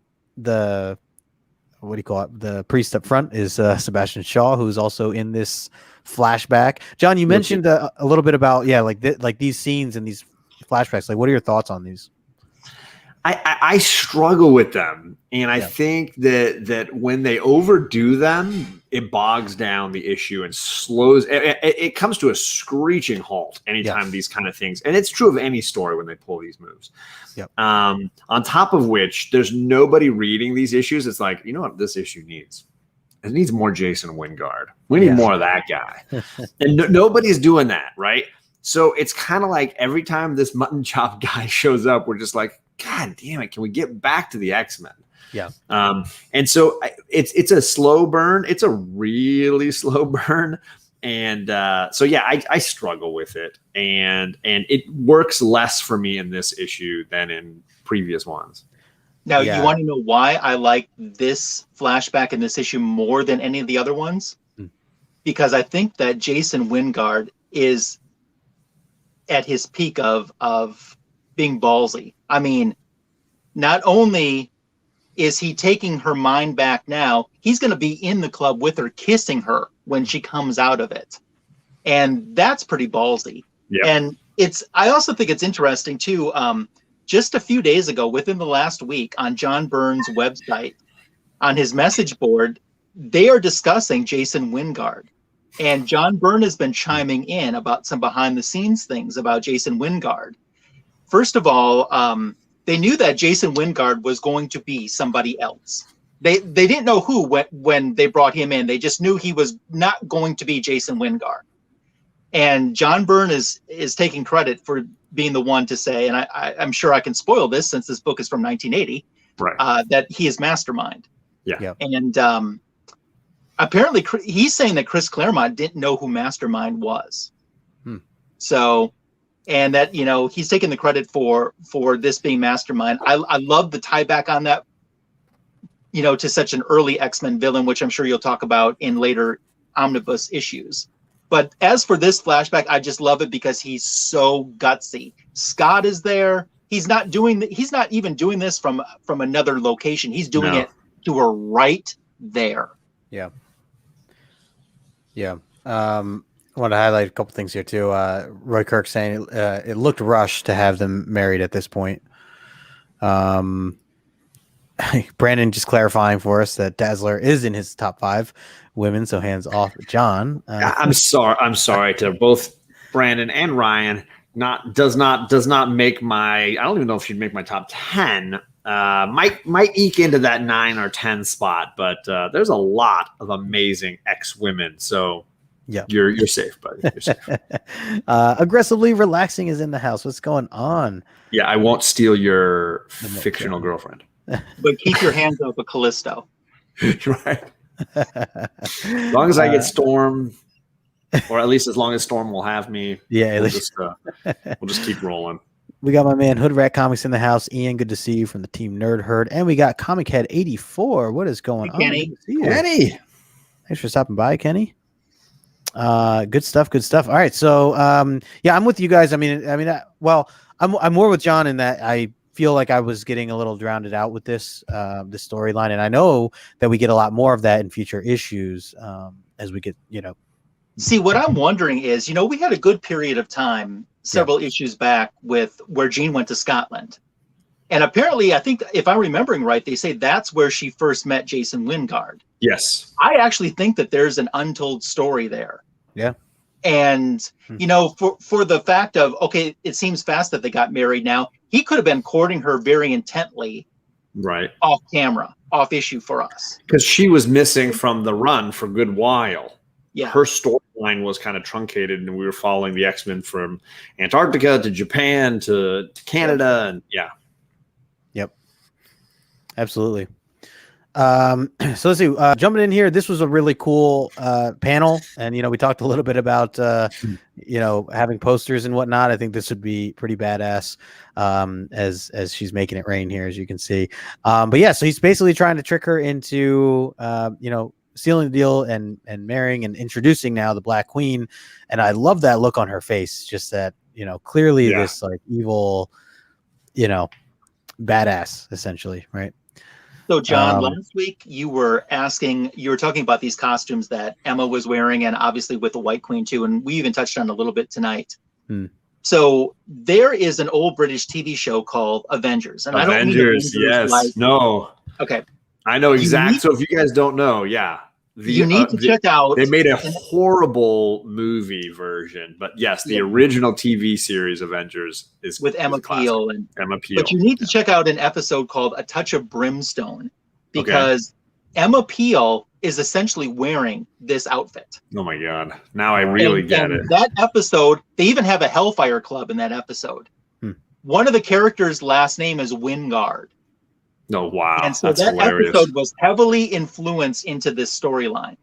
what do you call it? The priest up front is Sebastian Shaw, who's also in this flashback. John, you mentioned a little bit about like these scenes and these flashbacks. Like, what are your thoughts on these? I struggle with them, and I think that when they overdo them, it bogs down the issue and slows. It comes to a screeching halt anytime these kind of things, and it's true of any story when they pull these moves. Yep. On top of which, there's nobody reading these issues. It's like, you know what this issue needs? It needs more Jason Wingard. We need more of that guy, and nobody's doing that, right? So it's kind of like every time this mutton chop guy shows up, we're just like, God damn it, can we get back to the X-Men? Yeah. And so it's a slow burn. It's a really slow burn. And so, yeah, I struggle with it. And it works less for me in this issue than in previous ones. Now, you want to know why I like this flashback in this issue more than any of the other ones? Because I think that Jason Wingard is at his peak of being ballsy. I mean, not only is he taking her mind back now, he's going to be in the club with her, kissing her when she comes out of it. And that's pretty ballsy. Yeah. And I also think it's interesting too. Just a few days ago, within the last week, on John Byrne's website, on his message board, they are discussing Jason Wingard. And John Byrne has been chiming in about some behind the scenes things about Jason Wingard. First of all, they knew that Jason Wingard was going to be somebody else. They didn't know who when they brought him in. They just knew he was not going to be Jason Wingard. And John Byrne is taking credit for being the one to say, and I'm sure I can spoil this since this book is from 1980, right? That he is Mastermind. Yeah. And apparently he's saying that Chris Claremont didn't know who Mastermind was. So, and that, he's taking the credit for this being Mastermind. I love the tie back on that, to such an early X-Men villain, which I'm sure you'll talk about in later omnibus issues. But as for this flashback, I just love it because he's so gutsy. Scott is there. He's not even doing this from another location. He's doing it to her right there. Yeah. Yeah. I want to highlight a couple things here too. Roy Kirk saying it looked rushed to have them married at this point. Brandon just clarifying for us that Dazzler is in his top 5 women, so hands off John. I'm sorry to both Brandon and Ryan. Does not make my. I don't even know if she'd make my top 10. Might eke into that 9 or 10 spot, but there's a lot of amazing ex-women. So yeah, you're safe, buddy. You're safe. Aggressively relaxing is in the house. What's going on? Yeah, I won't steal your fictional girlfriend. But keep your hands off of Callisto. Right. As long as I get Storm, or at least as long as Storm will have me. Yeah, we'll just keep rolling. We got my man Hood Rat Comics in the house. Ian, good to see you from the Team Nerd Herd. And we got Comic Head 84. What is going on? Kenny. Kenny. Thanks for stopping by, Kenny. Good stuff. All right. So yeah, I'm with you guys. I'm more with John in that I feel like I was getting a little drowned out with this storyline, and I know that we get a lot more of that in future issues as we get, See, what I'm wondering is, we had a good period of time several issues back with where Jean went to Scotland. And apparently, I think, if I'm remembering right, they say that's where she first met Jason Wingard. Yes. I actually think that there's an untold story there. Yeah. And, for the fact of, okay, it seems fast that they got married now. He could have been courting her very intently. Right. Off camera, off issue for us. Because she was missing from the run for a good while. Yeah. Her storyline was kind of truncated, and we were following the X-Men from Antarctica to Japan to Canada. And yeah. Yep. Absolutely. So let's see, jumping in here, this was a really cool panel, and we talked a little bit about having posters and whatnot. I think this would be pretty badass as she's making it rain here, as you can see. But yeah, so he's basically trying to trick her into sealing the deal and marrying and introducing now the Black Queen. And I love that look on her face, just that clearly this like evil badass essentially, right? So, John, last week you were talking about these costumes that Emma was wearing, and obviously with the White Queen too, and we even touched on a little bit tonight. So there is an old British TV show called Avengers, and Avengers, I don't mean Avengers yes, like, no, okay, I know exactly. So if you guys don't know, yeah, you need to check out. They made a horrible movie version, but yes, the original TV series Avengers is with Emma Peel and Emma Peel. But you need to check out an episode called "A Touch of Brimstone" because Emma Peel is essentially wearing this outfit. Oh my god! Now I really get it. That episode, they even have a Hellfire Club in that episode. One of the characters' last name is Wingard. Oh wow! And so that's that hilarious. episode was heavily influenced into this storyline.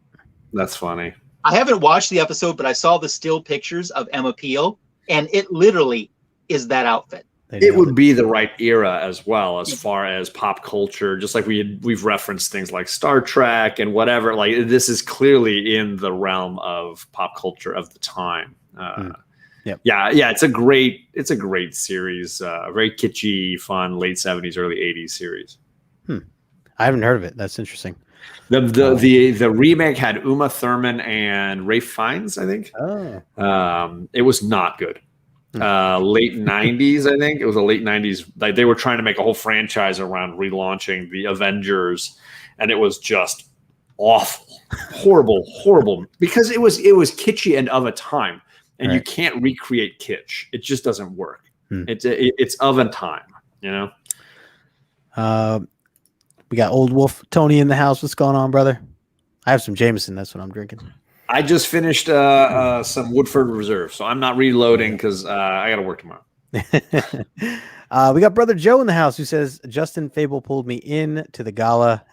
That's funny. I haven't watched the episode, but I saw the still pictures of Emma Peel, and it literally is that outfit. It would be the right era as well, as far as pop culture, just like we've referenced things like Star Trek and whatever. Like this is clearly in the realm of pop culture of the time. Yeah. It's a great series. Very kitschy, fun, late 70s, early 80s series. I haven't heard of it. That's interesting. The remake had Uma Thurman and Ralph Fiennes, I think. It was not good. Late 90s, I think. It was a late 90s. Like they were trying to make a whole franchise around relaunching the Avengers, and it was just awful. Horrible. Because it was kitschy and of a time. And you can't recreate kitsch. It just doesn't work. It's of a time, you know? We got Old Wolf Tony in the house. What's going on, brother? I have some Jameson. That's what I'm drinking. I just finished some Woodford Reserve, so I'm not reloading because I got to work tomorrow. We got Brother Joe in the house who says Justin Fable pulled me in to the gala,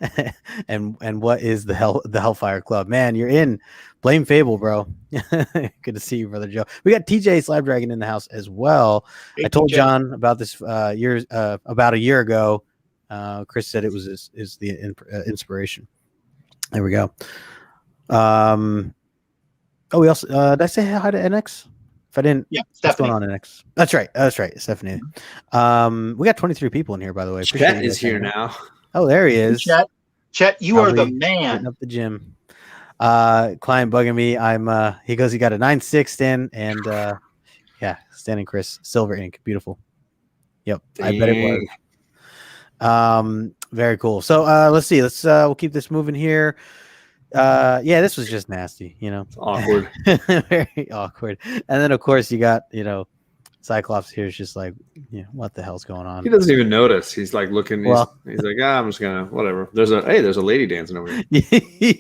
and what is the Hellfire Club? Man, you're in. Blame Fable, bro. Good to see you, Brother Joe. We got TJ Slab Dragon in the house as well. Hey, I told TJ. John about this about a year ago. Chris said it was the inspiration. There we go. We also did I say hi to NX? If I didn't, what's going on, NX? That's right, Stephanie. We got 23 people in here, by the way. Chet is here now. Oh, there he is. Chet, you are the man. Up the gym. Client bugging me. He goes, he got a 9.6 stand, and standing Chris, silver ink, beautiful. Yep, dang. I bet it was. Very cool. So let's see. We'll keep this moving here. This was just nasty, you know. It's awkward. Very awkward. And then of course you got, Cyclops here is just like, what the hell's going on? He doesn't even notice. He's like looking, he's like, I'm just gonna whatever. There's a lady dancing over here.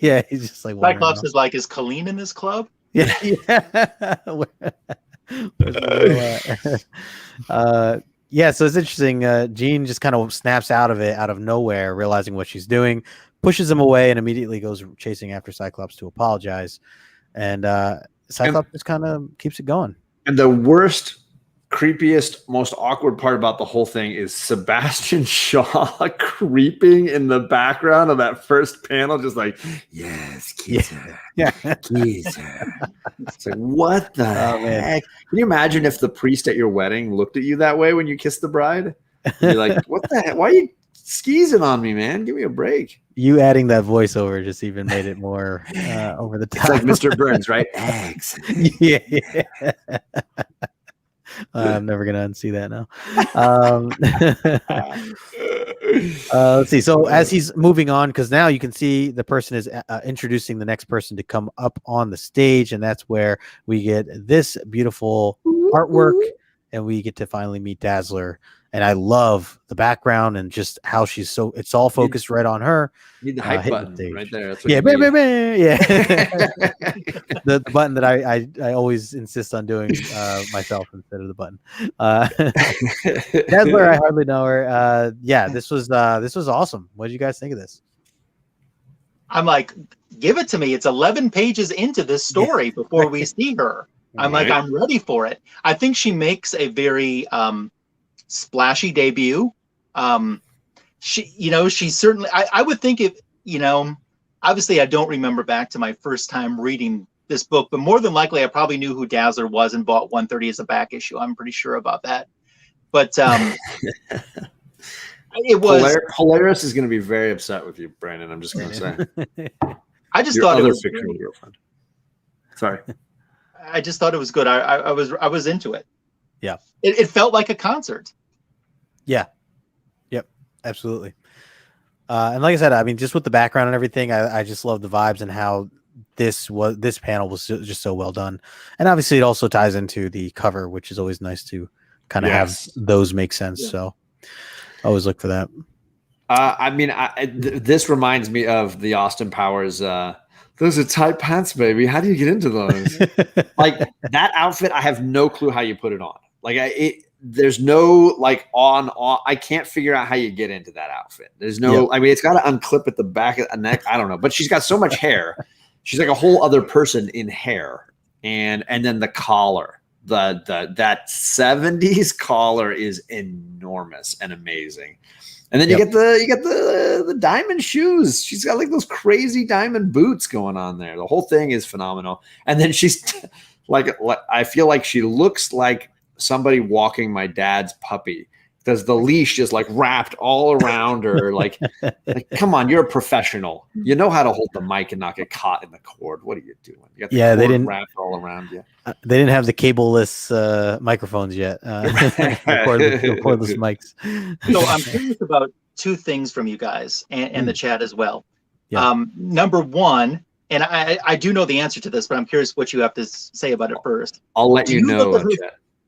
Yeah, he's just like Cyclops is like, is Colleen in this club? Yeah. So it's interesting. Jean just kind of snaps out of it out of nowhere, realizing what she's doing, pushes him away, and immediately goes chasing after Cyclops to apologize. And Cyclops just kind of keeps it going. And the worst, creepiest, most awkward part about the whole thing is Sebastian Shaw creeping in the background of that first panel, just like, yes, kiss her. Yeah. Kiss her. It's like, what the heck? Can you imagine if the priest at your wedding looked at you that way when you kissed the bride? You're like, what the heck? Why are you skeezing on me, man? Give me a break. You adding that voiceover just even made it more over the top. It's like Mr. Burns, right? Eggs. Yeah. I'm never gonna unsee that now. Let's see. So as he's moving on, because now you can see the person is introducing the next person to come up on the stage, and that's where we get this beautiful artwork, and we get to finally meet Dazzler. And I love the background and just how it's all focused right on her. You need the hype button right there. That's what the button that I always insist on doing myself instead of the button. Dazzler, I hardly know her. This was awesome. What did you guys think of this? I'm like, give it to me. It's 11 pages into this story before we see her. I'm like, I'm ready for it. I think she makes a very splashy debut. She certainly, I would think if, obviously I don't remember back to my first time reading this book, but more than likely I probably knew who Dazzler was and bought 130 as a back issue. I'm pretty sure about that. But it was Polaris is going to be very upset with you, Brandon. I'm just going to say. I just thought it was fictional girlfriend. Sorry. I just thought it was good. I was into it. Yeah. It felt like a concert. Yeah. Yep. Absolutely. And like I said, I mean, just with the background and everything, I just love the vibes and how this panel was just so well done. And obviously, it also ties into the cover, which is always nice to kind of have those make sense. Yeah. So I always look for that. I mean, this reminds me of the Austin Powers. Those are tight pants, baby. How do you get into those? Like that outfit, I have no clue how you put it on. Like there's no like on. I can't figure out how you get into that outfit. There's no. I mean, it's got to unclip at the back of the neck. I don't know, but she's got so much hair. She's like a whole other person in hair, and then the collar. That 70s collar is enormous and amazing. And then you get the diamond shoes. She's got like those crazy diamond boots going on there. The whole thing is phenomenal. And then she's like I feel like she looks like somebody walking my dad's puppy. Because the leash is like wrapped all around her. Like, come on, you're a professional. You know how to hold the mic and not get caught in the cord. What are you doing? You got the cord they didn't wrapped all around you. They didn't have the cableless microphones yet. Cordless mics. So I'm curious about two things from you guys and the chat as well. Yeah. Number one, and I do know the answer to this, but I'm curious what you have to say about it first. I'll let you know.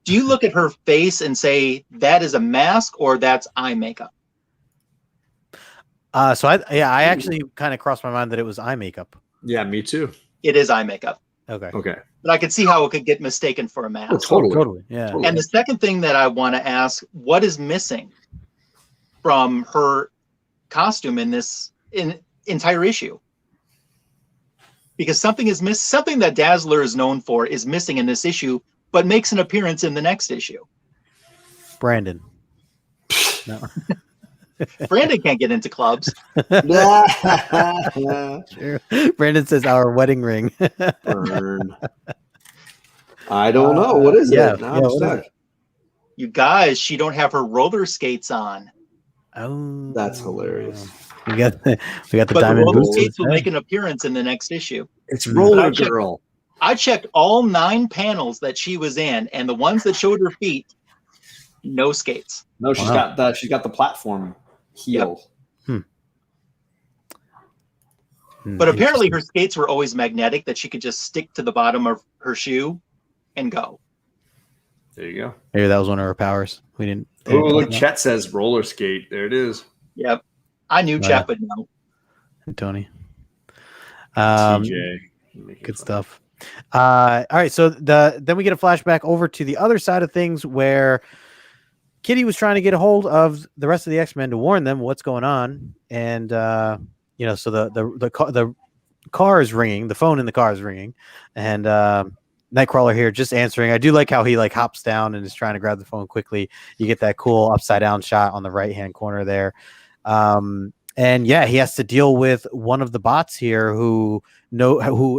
Do you look at her face and say that is a mask or that's eye makeup? So I actually kind of crossed my mind that it was eye makeup. Yeah, me too. It is eye makeup. Okay. But I could see how it could get mistaken for a mask. Oh, totally. Yeah. Totally. And the second thing that I want to ask, what is missing from her costume in this entire issue? Because something is something that Dazzler is known for is missing in this issue, but makes an appearance in the next issue. Brandon. No. Brandon can't get into clubs. Sure. Brandon says our wedding ring. Burn. I don't know. What is it? You guys, she don't have her roller skates on. Oh, that's hilarious. We got the but diamond the roller boots. skates will make an appearance in the next issue. It's Roller Girl. I checked all 9 panels that she was in, and the ones that showed her feet, no skates. No, she's got the platform heel. Yep. But apparently her skates were always magnetic, that she could just stick to the bottom of her shoe and go. There you go. Maybe that was one of her powers. We didn't. Oh, look, Chet says roller skate. There it is. Yep. I knew Chet would know. And Tony. TJ. Good stuff. All right, so then we get a flashback over to the other side of things where Kitty was trying to get a hold of the rest of the X-Men to warn them what's going on, and so the car is ringing, the phone in the car is ringing, and Nightcrawler here just answering. I do like how he like hops down and is trying to grab the phone quickly. You get that cool upside down shot on the right hand corner there. And yeah, he has to deal with one of the bots here who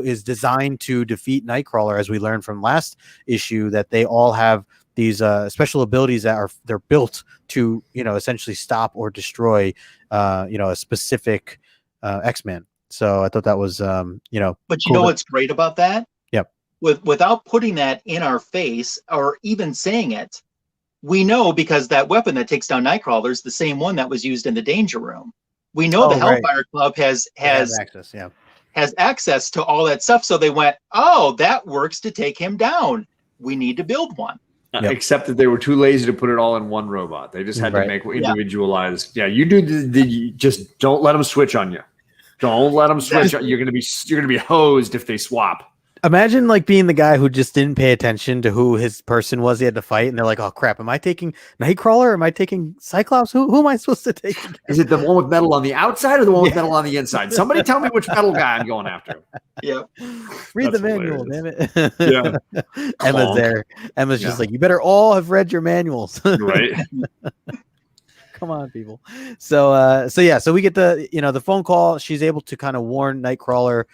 is designed to defeat Nightcrawler, as we learned from last issue, that they all have these special abilities that they're built to, essentially stop or destroy, a specific X-Men. So I thought that was, But cool. What's great about that? Yep. Without putting that in our face or even saying it, we know because that weapon that takes down Nightcrawler is the same one that was used in the Danger Room. We know the Hellfire Club has access, has access to all that stuff. So they went, oh, that works to take him down. We need to build one. Yep. Except that they were too lazy to put it all in one robot. They just had to make individualized. Yeah, you do just don't let them switch on you. Don't let them switch. You're gonna be hosed if they swap. Imagine like being the guy who just didn't pay attention to who his person was he had to fight, and they're like, "Oh crap, am I taking Nightcrawler? Am I taking Cyclops? Who am I supposed to take?" Is it the one with metal on the outside or the one with metal on the inside? Somebody tell me which metal guy I'm going after. Yeah, read the manual, damn it. Yeah, Emma's there. Emma's just like, you better all have read your manuals, right? Come on, people. So we get the phone call. She's able to kind of warn Nightcrawler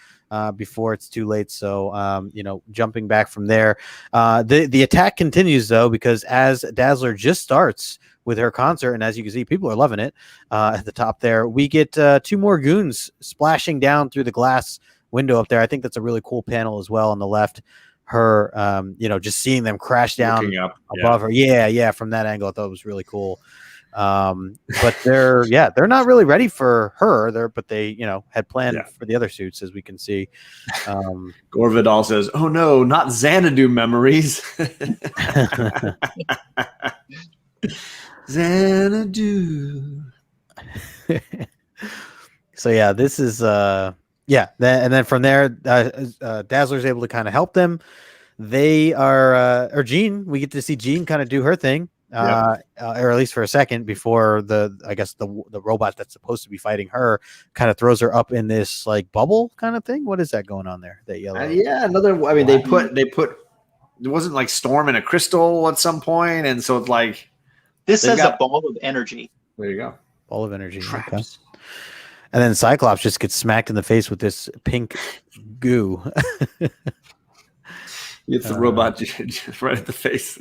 before it's too late. So, jumping back from there, the attack continues though, because as Dazzler just starts with her concert, and as you can see, people are loving it. At the top there, we get 2 more goons splashing down through the glass window up there. I think that's a really cool panel as well on the left. her, just seeing them crash down above her. Yeah, from that angle, I thought it was really cool. But they're not really ready for her. But they had planned for the other suits, as we can see. Gore Vidal says, "Oh no, not Xanadu memories." Xanadu. So this is and then from there, Dazzler's able to kind of help them. They are or Jean. We get to see Jean kind of do her thing. Or at least for a second before the robot that's supposed to be fighting her kind of throws her up in this like bubble kind of thing. What is that going on there? That yellow. Another. I mean, they put. It wasn't like Storm in a crystal at some point, and so it's like this is a ball of energy. There you go, ball of energy. Okay. And then Cyclops just gets smacked in the face with this pink goo. It's the robot just right at the face.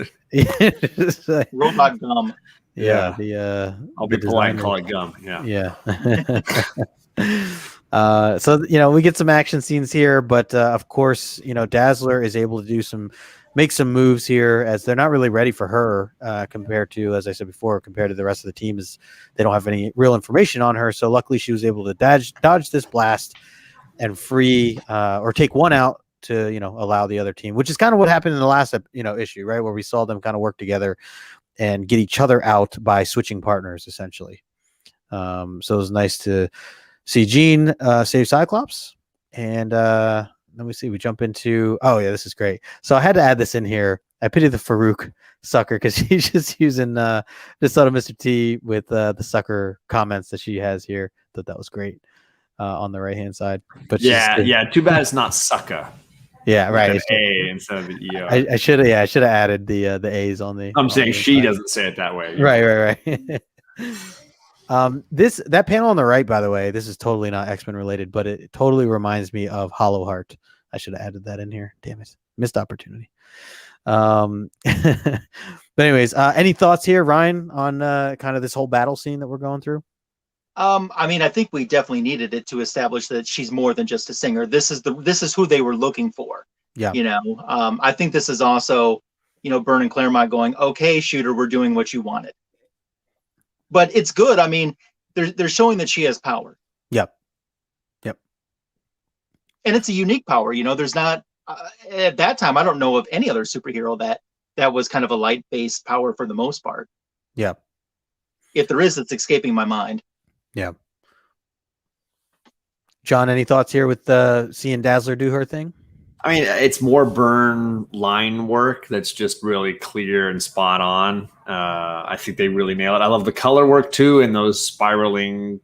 Robot gum. Yeah. I'll be polite and call it gum. Yeah. So we get some action scenes here, but of course, Dazzler is able to make some moves here, as they're not really ready for her compared to, as I said before, compared to the rest of the team, is they don't have any real information on her. So luckily, she was able to dodge this blast and free or take one out to allow the other team, which is kind of what happened in the last issue, right, where we saw them kind of work together and get each other out by switching partners, essentially. So it was nice to see Jean save Cyclops. And let me see, we jump into this is great. So I had to add this in here. I pity the Farouk sucker because she's just using just thought of Mr. T with the sucker comments that she has here. Thought that was great on the right hand side. But too bad it's not sucker. Yeah, right. An A instead of the E-R. I should have added the A's on the. I'm saying she doesn't say it that way. Right. That panel on the right, by the way, this is totally not X-Men related, but it totally reminds me of Hollow Heart. I should have added that in here. Damn it, missed opportunity. But anyways, any thoughts here, Ryan, on kind of this whole battle scene that we're going through? I mean, I think we definitely needed it to establish that she's more than just a singer. This is who they were looking for. Yeah. I think this is also, Byrne and Claremont going, okay, Shooter, we're doing what you wanted. But it's good. I mean, they're showing that she has power. Yep. And it's a unique power. There's not at that time. I don't know of any other superhero that was kind of a light-based power for the most part. Yeah. If there is, it's escaping my mind. Yeah. John, any thoughts here with seeing Dazzler do her thing? I mean, it's more Byrne line work that's just really clear and spot on. I think they really nail it. I love the color work too, and those spiraling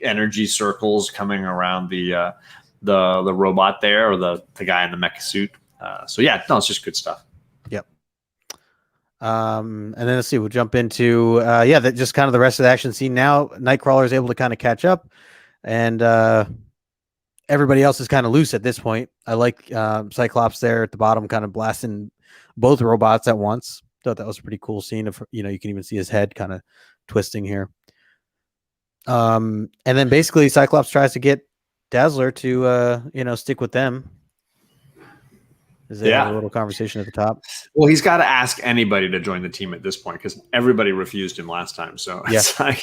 energy circles coming around the robot there, or the guy in the mecha suit. It's just good stuff. Yep. And then let's see, we'll jump into that just kind of the rest of the action scene. Now Nightcrawler is able to kind of catch up, and everybody else is kind of loose at this point. I like Cyclops there at the bottom kind of blasting both robots at once. Thought that was a pretty cool scene of, you can even see his head kind of twisting here. And then basically Cyclops tries to get Dazzler to stick with them. Is there a little conversation at the top? Well, he's got to ask anybody to join the team at this point because everybody refused him last time. So it's like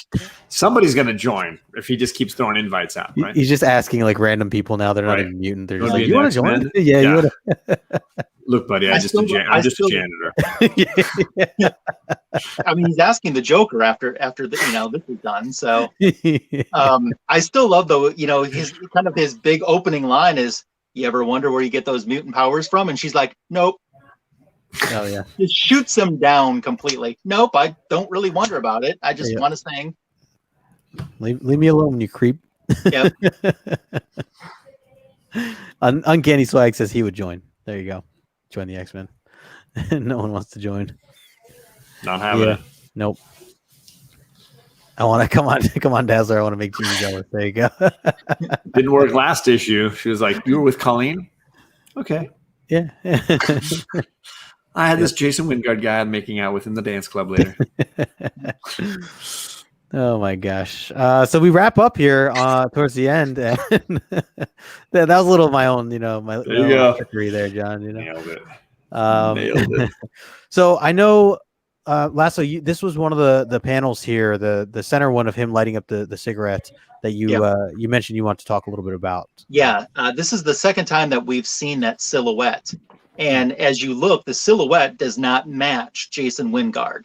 somebody's going to join if he just keeps throwing invites out. Right? He's just asking like random people now. They're not even mutant. They're just like, you want to join? Yeah. You wanna... Look, buddy, I'm just a janitor. I mean, he's asking the Joker after this is done. So I still love though. His big opening line is, "You ever wonder where you get those mutant powers from?" And she's like, "Nope." Oh yeah. Just shoots him down completely. Nope, I don't really wonder about it. I just want to sing. Leave me alone, you creep. Yep. Uncanny Swag says he would join. There you go. Join the X-Men. No one wants to join. Not having it. Nope. I want to come on, Dazzler. I want to make Jean jealous. There you go. Didn't work last issue. She was like, "You were with Colleen." Okay. Yeah. I had this Jason Wingard guy I'm making out with in the dance club later. Oh my gosh. So we wrap up here towards the end, and that was a little of my own, my There you own go. trickery there, John. Nailed it. Nailed it. So I know, Lasso, this was one of the panels here, the center one of him lighting up the cigarette that you mentioned you want to talk a little bit about. Yeah, this is the second time that we've seen that silhouette, and as you look, the silhouette does not match Jason Wingard.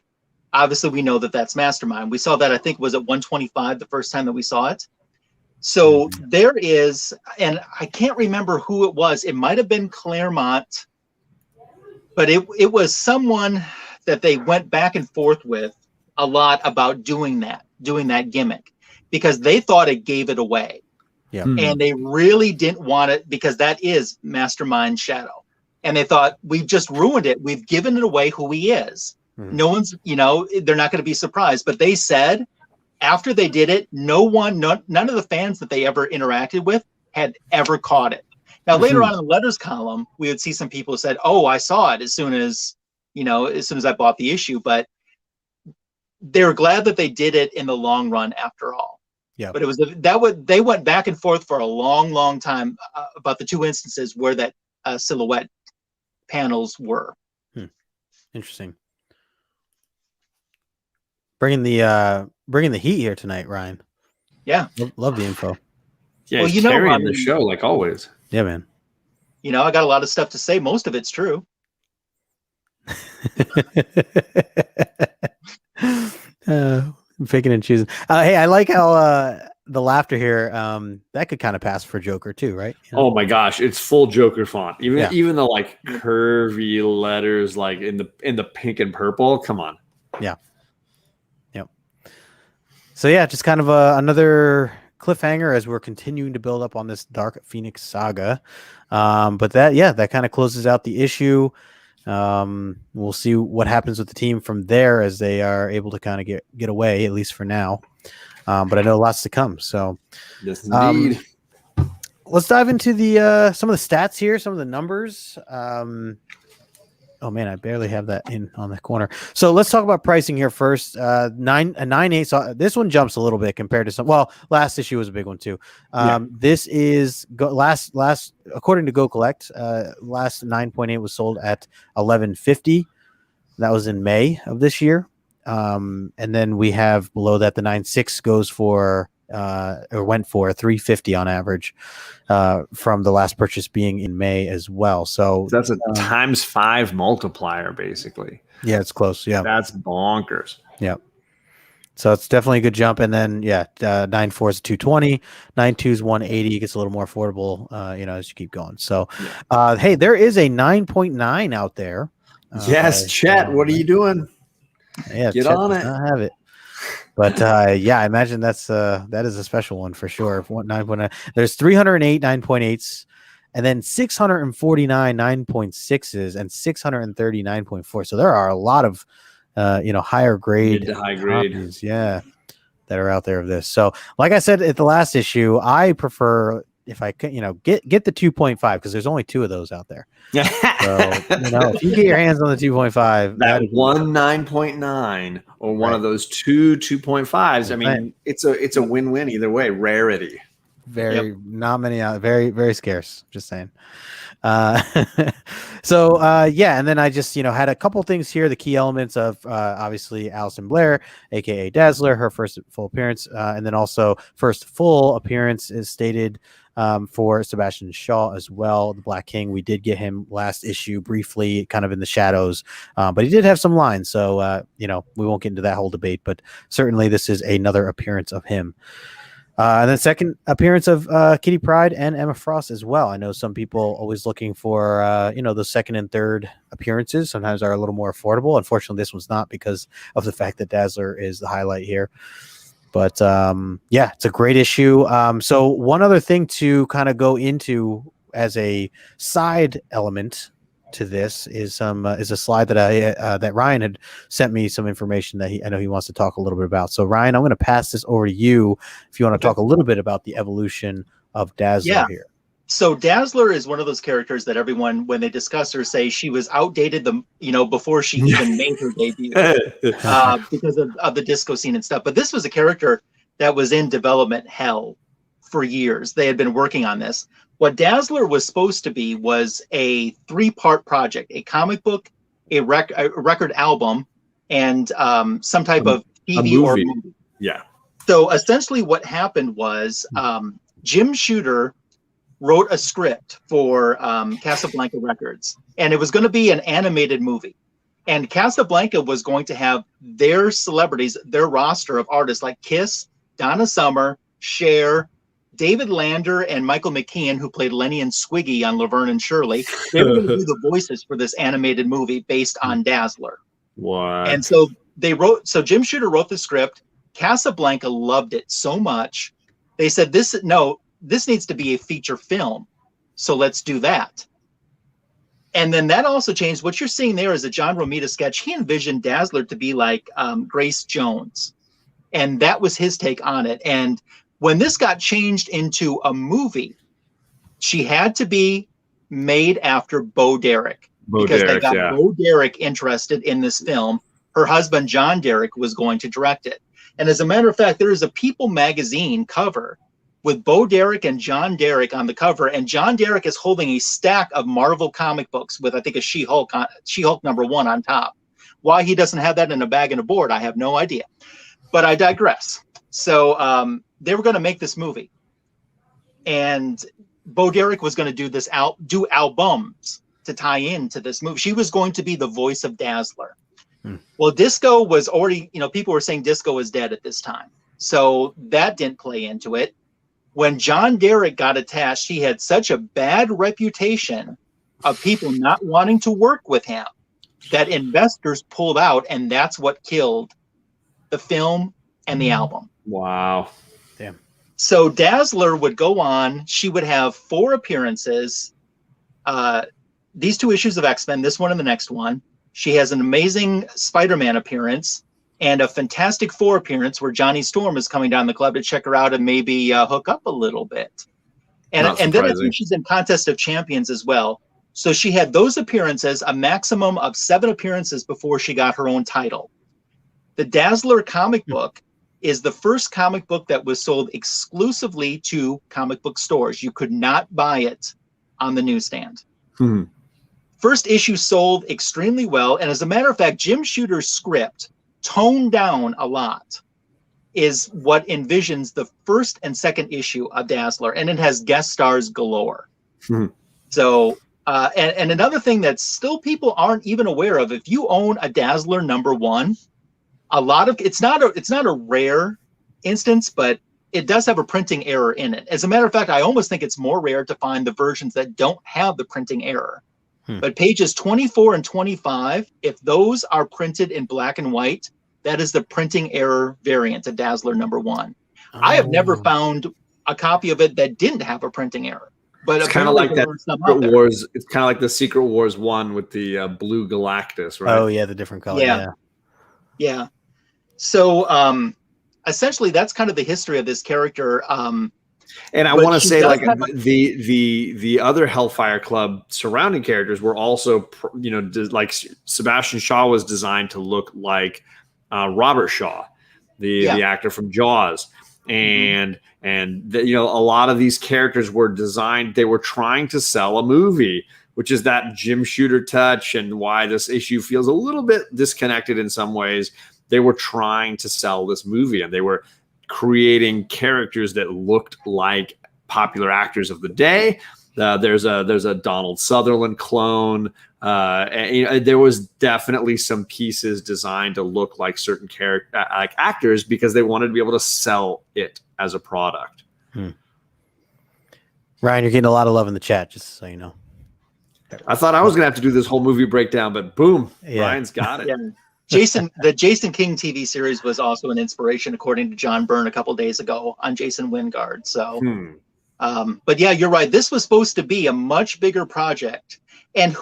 Obviously, we know that that's Mastermind. We saw that, I think, was at 125 the first time that we saw it. So there is, and I can't remember who it was. It might have been Claremont, but it was someone that they went back and forth with a lot about doing that gimmick, because they thought it gave it away. Yeah. And they really didn't want it, because that is Mastermind Shadow. And they thought, we've just ruined it. We've given it away who he is. No one's, they're not going to be surprised. But they said after they did it, none of the fans that they ever interacted with had ever caught it. Now, later on in the letters column, we would see some people who said, oh, I saw it as soon as I bought the issue. But they were glad that they did it in the long run after all. Yeah. But it was they went back and forth for a long, long time about the two instances where that silhouette panels were. Interesting. Bringing the heat here tonight, Ryan. Yeah, love the info. Yeah, well, carrying the show like always. Yeah, man. I got a lot of stuff to say. Most of it's true. Picking and choosing. Hey, I like how the laughter here. That could kind of pass for Joker too, right? Oh my gosh, it's full Joker font. Even the like curvy letters, like in the pink and purple. Come on. Yeah. Yep. So yeah, just kind of another cliffhanger as we're continuing to build up on this Dark Phoenix saga. But that kind of closes out the issue. We'll see what happens with the team from there as they are able to kind of get away, at least for now. But I know lots to come. So yes, indeed. Let's dive into the some of the stats here, some of the numbers. Oh man, I barely have that in on the corner. So let's talk about pricing here first. 9.8. So this one jumps a little bit compared to some. Well, last issue was a big one too. This is last according to Go Collect. Last 9.8 was sold at $11.50. That was in May of this year. And then we have below that the 9.6 goes for or went for $3.50 on average from the last purchase being in May as well. So that's a times 5 multiplier, basically. Yeah, it's close. Yeah, that's bonkers. Yeah. So it's definitely a good jump. And then 9.4 is 220, 9.2 is 180. It gets a little more affordable, as you keep going. So, hey, there is a 9.9 out there. Yes, Chet. What are you doing? Yeah, get Chet on it. I have it. But I imagine that is a special one for sure. 9.9. There's 308 9.8s, and then 649 9.6s, and 630 9.4. So there are a lot of higher grade, mid to high grade, copies, that are out there of this. So, like I said at the last issue, I prefer if I can, get the 2.5 because there's only 2 of those out there. Yeah. So, if you get your hands on the 2.5, that one 9.9 or one of those 2.5s, I mean, it's a win-win either way. Rarity. Not many out. Very, very scarce. Just saying. So and then I just had a couple things here. The key elements of obviously Alison Blair, aka Dazzler, her first full appearance, and then also first full appearance is stated for Sebastian Shaw as well. The Black King, we did get him last issue briefly, kind of in the shadows, but he did have some lines. So we won't get into that whole debate, but certainly this is another appearance of him. And then second appearance of Kitty Pryde and Emma Frost as well. I know some people always looking for the second and third appearances sometimes are a little more affordable. Unfortunately, this one's not because of the fact that Dazzler is the highlight here. But it's a great issue. So one other thing to kind of go into as a side element to this is a slide that that Ryan had sent me some information that I know he wants to talk a little bit about. So Ryan, I'm going to pass this over to you if you want to talk a little bit about the evolution of Dazzler here. So Dazzler is one of those characters that everyone, when they discuss her, say she was outdated before she even made her debut because of the disco scene and stuff. But this was a character that was in development hell for years. They had been working on this. What Dazzler was supposed to be was a 3-part project: a comic book, a record album, and some type of TV or movie. Yeah. So essentially what happened was Jim Shooter wrote a script for Casablanca Records, and it was going to be an animated movie. And Casablanca was going to have their celebrities, their roster of artists like Kiss, Donna Summer, Cher, David Lander, and Michael McKean, who played Lenny and Squiggy on Laverne and Shirley. They were going to do the voices for this animated movie based on Dazzler. What? And so Jim Shooter wrote the script. Casablanca loved it so much, they said, this needs to be a feature film. So let's do that. And then that also changed. What you're seeing there is a John Romita sketch. He envisioned Dazzler to be like Grace Jones. And that was his take on it. And when this got changed into a movie, she had to be made after Bo Derek. Because they got Bo Derek interested in this film. Her husband, John Derek, was going to direct it. And as a matter of fact, there is a People magazine cover with Bo Derek and John Derek on the cover, and John Derek is holding a stack of Marvel comic books with, I think, a She-Hulk #1 on top. Why he doesn't have that in a bag and a board, I have no idea. But I digress. So they were going to make this movie, and Bo Derek was going to do albums to tie into this movie. She was going to be the voice of Dazzler. Well, disco was already, people were saying disco was dead at this time, so that didn't play into it. When John Derek got attached, he had such a bad reputation of people not wanting to work with him that investors pulled out, and that's what killed the film and the album. Wow. Damn. So Dazzler would go on. She would have 4 appearances. These 2 issues of X-Men, this one and the next one. She has an amazing Spider-Man appearance and a Fantastic Four appearance where Johnny Storm is coming down the club to check her out and maybe hook up a little bit. And then I think she's in Contest of Champions as well. So she had those appearances, a maximum of 7 appearances before she got her own title. The Dazzler comic book is the first comic book that was sold exclusively to comic book stores. You could not buy it on the newsstand. First issue sold extremely well. And as a matter of fact, Jim Shooter's script, toned down a lot, is what envisions the first and second issue of Dazzler. And it has guest stars galore. So, and another thing that still people aren't even aware of, if you own a Dazzler #1, a lot of, it's not a rare instance, but it does have a printing error in it. As a matter of fact, I almost think it's more rare to find the versions that don't have the printing error. But pages 24 and 25, if those are printed in black and white, that is the printing error variant of Dazzler #1. I have never found a copy of it that didn't have a printing error. But it's kind of like that Secret Wars. It's kind of like the Secret Wars 1 with the blue Galactus, right? Oh yeah, the different color. Yeah. So essentially, that's kind of the history of this character. And I want to say, like, the other Hellfire Club surrounding characters were also, like Sebastian Shaw was designed to look like Robert Shaw, the actor from Jaws, and a lot of these characters were designed. They were trying to sell a movie, which is that Jim Shooter touch, and why this issue feels a little bit disconnected in some ways. They were trying to sell this movie, and they were creating characters that looked like popular actors of the day. There's a Donald Sutherland clone. And, there was definitely some pieces designed to look like certain like actors because they wanted to be able to sell it as a product. Ryan, you're getting a lot of love in the chat, just so you know. I thought I was gonna have to do this whole movie breakdown, but boom, Ryan's got it. The Jason King TV series was also an inspiration, according to John Byrne a couple days ago on Jason Wingard. So, but yeah, you're right. This was supposed to be a much bigger project. And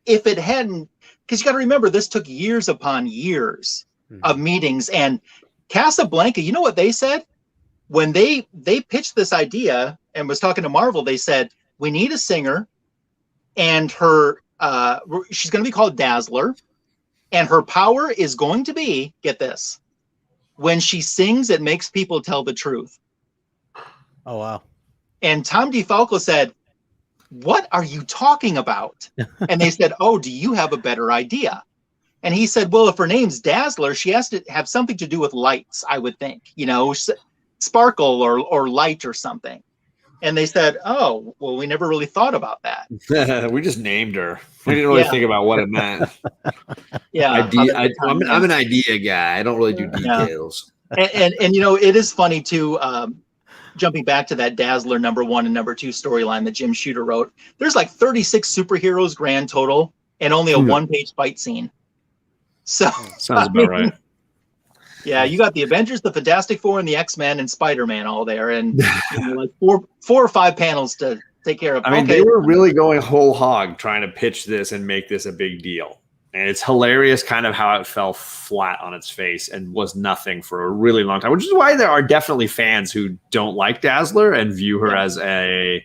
if it hadn't, because you got to remember, this took years upon years of meetings. And Casablanca, you know what they said? when they pitched this idea and was talking to Marvel, they said, we need a singer, and her she's going to be called Dazzler, and her power is going to be, get this, when she sings, it makes people tell the truth. Oh, wow. And Tom DeFalco said, what are you talking about? And they said, oh, do you have a better idea? And he said, well, if her name's Dazzler, she has to have something to do with lights, I would think, you know, sparkle or light or something. And they said, oh, well, we never really thought about that. We just named her. We didn't really think about what it meant. Yeah. I'm an idea guy. I don't really do details. Yeah. And you know, it is funny too, jumping back to that Dazzler #1 and #2 storyline that Jim Shooter wrote. There's like 36 superheroes grand total and only a 1-page fight scene. So sounds about right. Yeah, you got the Avengers, the Fantastic Four, and the X-Men and Spider-Man all there, and you know, like four or five panels to take care of. I mean, they were really going whole hog trying to pitch this and make this a big deal. And it's hilarious kind of how it fell flat on its face and was nothing for a really long time, which is why there are definitely fans who don't like Dazzler and view her as a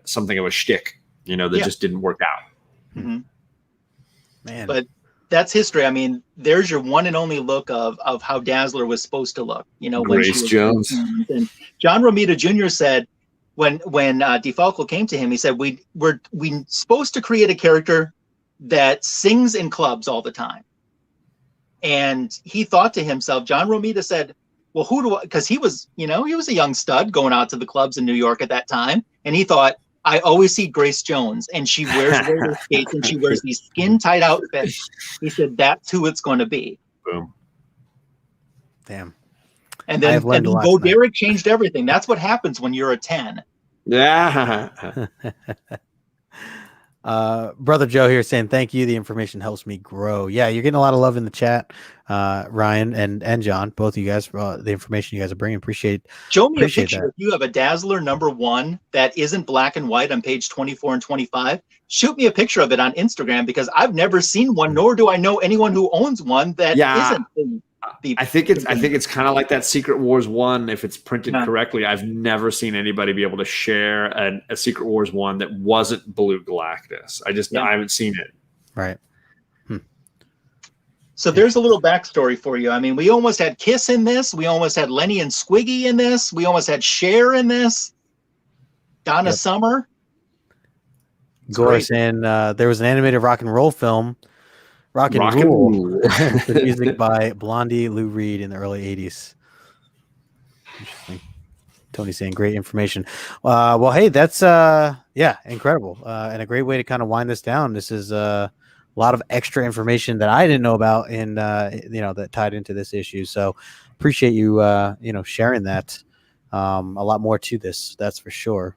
something of a shtick, you know, that just didn't work out. Mm-hmm. Man. But that's history. I mean, there's your one and only look of how Dazzler was supposed to look. You know, when Grace Jones. And John Romita Jr. said when DeFalco came to him, he said, we're supposed to create a character that sings in clubs all the time. And he thought to himself, John Romita said, well, who do I, because he was a young stud going out to the clubs in New York at that time. And he thought, I always see Grace Jones, and she wears roller skates and she wears these skin tight outfits. He said, that's who it's going to be. Boom. Damn. And then Bo Derek changed everything. That's what happens when you're a 10. Yeah. Brother Joe here saying thank you. The information helps me grow. Yeah, you're getting a lot of love in the chat, Ryan and John, both of you guys, for the information you guys are bringing. Appreciate. Show me a picture. If you have a Dazzler #1 that isn't black and white on page 24 and 25, shoot me a picture of it on Instagram, because I've never seen one, nor do I know anyone who owns one that isn't. I think it's kind of like that Secret Wars 1. If it's printed correctly, I've never seen anybody be able to share a Secret Wars 1 that wasn't Blue Galactus. I haven't seen it. Right. So there's a little backstory for you. I mean, we almost had Kiss in this. We almost had Lenny and Squiggy in this. We almost had Cher in this. Donna Summer. Gore saying there was an animated rock and roll film, Rock and Roll, the music by Blondie Lou Reed in the early 80s. Interesting. Tony saying great information. Well, hey, that's incredible, and a great way to kind of wind this down. This is a lot of extra information that I didn't know about, and that tied into this issue. So appreciate you sharing that. A lot more to this, that's for sure.